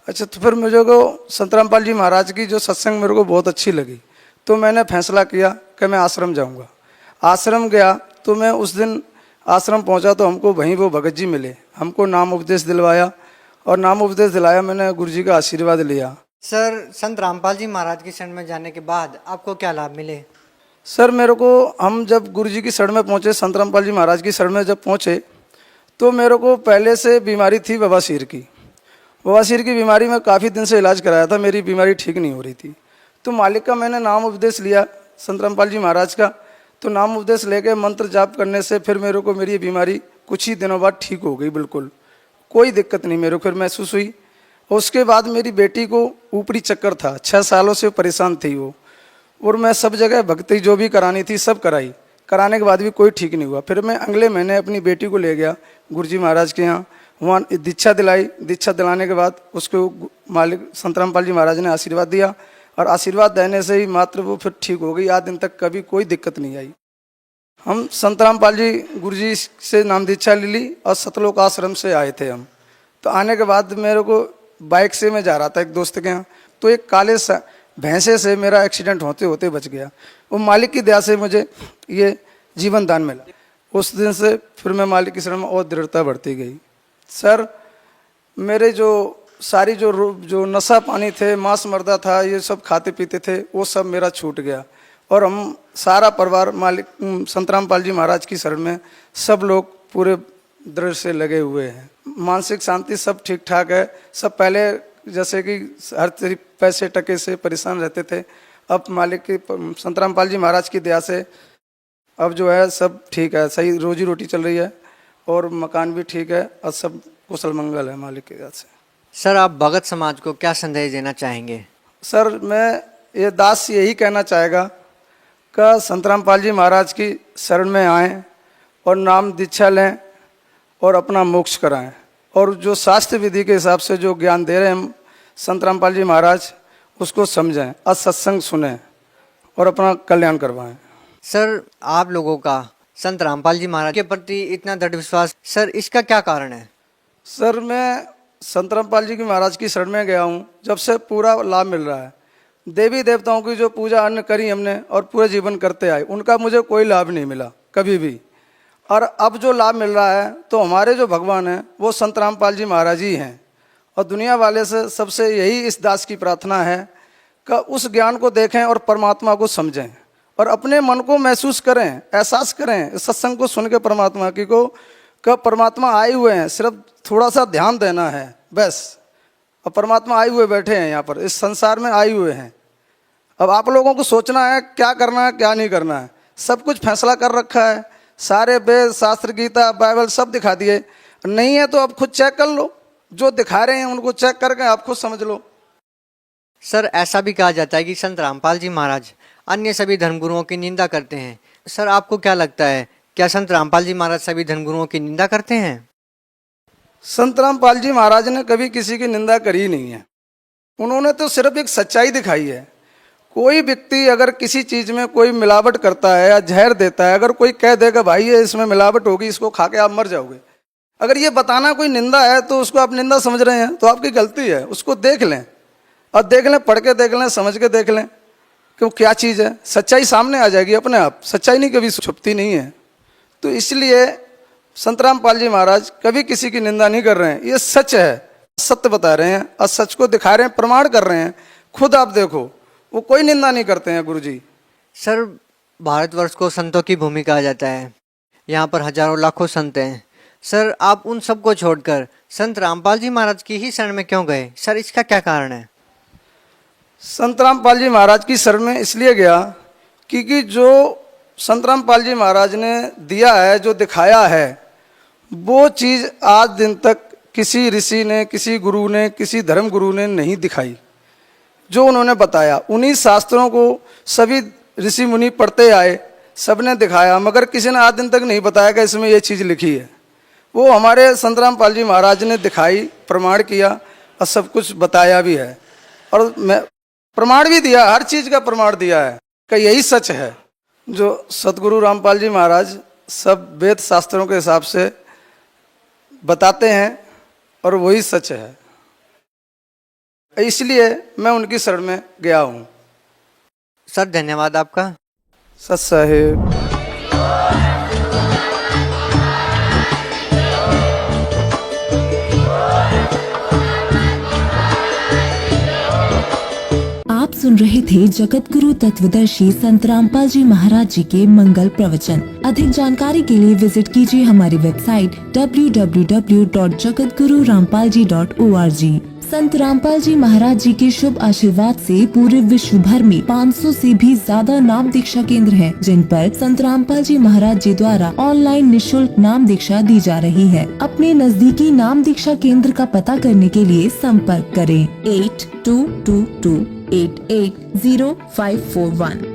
अच्छा, तो फिर मुझे को संत रामपाल जी महाराज की जो सत्संग मेरे को बहुत अच्छी लगी, तो मैंने फैसला किया कि मैं आश्रम जाऊंगा। आश्रम गया तो मैं उस दिन आश्रम पहुंचा तो हमको वहीं वो भगत जी मिले, हमको नाम उपदेश दिलवाया और नाम उपदेश दिलाया, मैंने गुरुजी का आशीर्वाद लिया। सर, संत रामपाल जी महाराज की शरण में जाने के बाद आपको क्या लाभ मिले? सर मेरे को, हम जब गुरुजी की शरण में पहुँचे, संत रामपाल जी महाराज की शरण में जब पहुँचे, तो मेरे को पहले से बीमारी थी बवासीर की। बवासीर की बीमारी में काफ़ी दिन से इलाज कराया था, मेरी बीमारी ठीक नहीं हो रही थी। तो मालिक का मैंने नाम उपदेश लिया संत रामपाल जी महाराज का, तो नाम उपदेश लेके मंत्र जाप करने से फिर मेरे को मेरी बीमारी कुछ ही दिनों बाद ठीक हो गई, बिल्कुल कोई दिक्कत नहीं मेरे को फिर महसूस हुई। और उसके बाद मेरी बेटी को ऊपरी चक्कर था, 6 सालों से परेशान थी वो, और मैं सब जगह भक्ति जो भी करानी थी सब कराई, कराने के बाद भी कोई ठीक नहीं हुआ। फिर मैं अगले महीने अपनी बेटी को ले गया गुरुजी महाराज के यहाँ, वहाँ दीक्षा दिलाई। दीक्षा दिलाने के बाद उसको मालिक संत रामपाल जी महाराज ने आशीर्वाद दिया, और आशीर्वाद देने से ही मात्र वो फिर ठीक हो गई। आज दिन तक कभी कोई दिक्कत नहीं आई। हम संत रामपाल जी गुरुजी से नाम दीक्षा ले ली और सतलोक आश्रम से आए थे हम। तो आने के बाद मेरे को बाइक से मैं जा रहा था एक दोस्त के यहाँ, तो एक काले भैंसे से मेरा एक्सीडेंट होते होते बच गया। वो मालिक की दया से मुझे ये जीवन दान मिला। उस दिन से फिर मैं मालिक की शरण में और दृढ़ता बढ़ती गई। सर मेरे जो सारी जो नशा पानी थे, मांस मर्दा था, ये सब खाते पीते थे, वो सब मेरा छूट गया। और हम सारा परिवार मालिक संत रामपाल जी महाराज की शरण में सब लोग पूरे दृढ़ से लगे हुए हैं। मानसिक शांति सब ठीक ठाक है। सब पहले जैसे कि हर पैसे टके से परेशान रहते थे, अब मालिक की संत रामपाल जी महाराज की दया से अब जो है सब ठीक है, सही रोजी रोटी चल रही है और मकान भी ठीक है और सब कुशल मंगल है मालिक की दया से। सर आप भगत समाज को क्या संदेश देना चाहेंगे? सर मैं ये दास यही कहना चाहेगा कि संत रामपाल जी महाराज की शरण में आएँ और नाम दीक्षा लें और अपना मोक्ष कराएं, और जो शास्त्र विधि के हिसाब से जो ज्ञान दे रहे हैं हम संत रामपाल जी महाराज, उसको समझें और सत्संग सुनें और अपना कल्याण करवाएं। सर आप लोगों का संत रामपाल जी महाराज के प्रति इतना दृढ़ विश्वास, सर इसका क्या कारण है? सर मैं संत रामपाल जी की महाराज की शरण में गया हूँ, जब से पूरा लाभ मिल रहा है। देवी देवताओं की जो पूजा अन्य करी हमने और पूरे जीवन करते आए, उनका मुझे कोई लाभ नहीं मिला कभी भी। और अब जो लाभ मिल रहा है तो हमारे जो भगवान हैं वो संत रामपाल जी महाराज ही हैं। और दुनिया वाले से सबसे यही इस दास की प्रार्थना है कि उस ज्ञान को देखें और परमात्मा को समझें और अपने मन को महसूस करें, एहसास करें सत्संग को सुन के परमात्मा की को कि परमात्मा आए हुए हैं, सिर्फ थोड़ा सा ध्यान देना है बस। और परमात्मा आए हुए बैठे हैं यहाँ पर, इस संसार में आए हुए हैं। अब आप लोगों को सोचना है क्या करना है क्या नहीं करना है, सब कुछ फैसला कर रखा है। सारे वेद शास्त्र गीता बाइबल सब दिखा दिए, नहीं है तो आप खुद चेक कर लो, जो दिखा रहे हैं उनको चेक करके आप खुद समझ लो। सर ऐसा भी कहा जाता है कि संत रामपाल जी महाराज अन्य सभी धर्मगुरुओं की निंदा करते हैं। सर आपको क्या लगता है, क्या संत रामपाल जी महाराज सभी धर्मगुरुओं की निंदा करते हैं? संत रामपाल जी महाराज ने कभी किसी की निंदा करी नहीं है। उन्होंने तो सिर्फ एक सच्चाई दिखाई है। कोई व्यक्ति अगर किसी चीज़ में कोई मिलावट करता है या जहर देता है, अगर कोई कह देगा भाई ये इसमें मिलावट होगी, इसको खा के आप मर जाओगे, अगर ये बताना कोई निंदा है तो उसको आप निंदा समझ रहे हैं तो आपकी गलती है। उसको देख लें और देख लें, पढ़ के देख लें, समझ के देख लें कि क्या चीज़ है। सच्चाई सामने आ जाएगी अपने आप, सच्चाई नहीं कभी छुपती नहीं है। तो इसलिए संत रामपाल जी महाराज कभी किसी की निंदा नहीं कर रहे हैं, ये सच है, सत्य बता रहे हैं और सच को दिखा रहे हैं, प्रमाण कर रहे हैं। खुद आप देखो, वो कोई निंदा नहीं करते हैं गुरुजी। सर भारतवर्ष को संतों की भूमि कहा जाता है, यहाँ पर हजारों लाखों संत हैं। सर आप उन सबको छोड़कर संत रामपाल जी महाराज की ही शरण में क्यों गए? सर इसका क्या कारण है? संत रामपाल जी महाराज की शरण में इसलिए गया क्योंकि जो संत रामपाल जी महाराज ने दिया है, जो दिखाया है, वो चीज़ आज दिन तक किसी ऋषि ने, किसी गुरु ने, किसी धर्म गुरु ने नहीं दिखाई। जो उन्होंने बताया उन्हीं शास्त्रों को सभी ऋषि मुनि पढ़ते आए, सबने दिखाया, मगर किसी ने आज दिन तक नहीं बताया कि इसमें ये चीज़ लिखी है। वो हमारे संत रामपाल जी महाराज ने दिखाई, प्रमाण किया और सब कुछ बताया भी है और मैं प्रमाण भी दिया, हर चीज़ का प्रमाण दिया है कि यही सच है। जो सतगुरु रामपाल जी महाराज सब वेद शास्त्रों के हिसाब से बताते हैं और वही सच है, इसलिए मैं उनकी शरण में गया हूँ। सर धन्यवाद आपका। सत साहेब। आप सुन रहे थे जगत गुरु तत्वदर्शी संत रामपाल जी महाराज जी के मंगल प्रवचन। अधिक जानकारी के लिए विजिट कीजिए हमारी वेबसाइट www.jagatgururampalji.org। संत रामपाल जी महाराज जी के शुभ आशीर्वाद से पूरे विश्व भर में 500 से भी ज्यादा नाम दीक्षा केंद्र हैं, जिन पर संत रामपाल जी महाराज जी द्वारा ऑनलाइन निशुल्क नाम दीक्षा दी जा रही है। अपने नजदीकी नाम दीक्षा केंद्र का पता करने के लिए संपर्क करें 8222880541।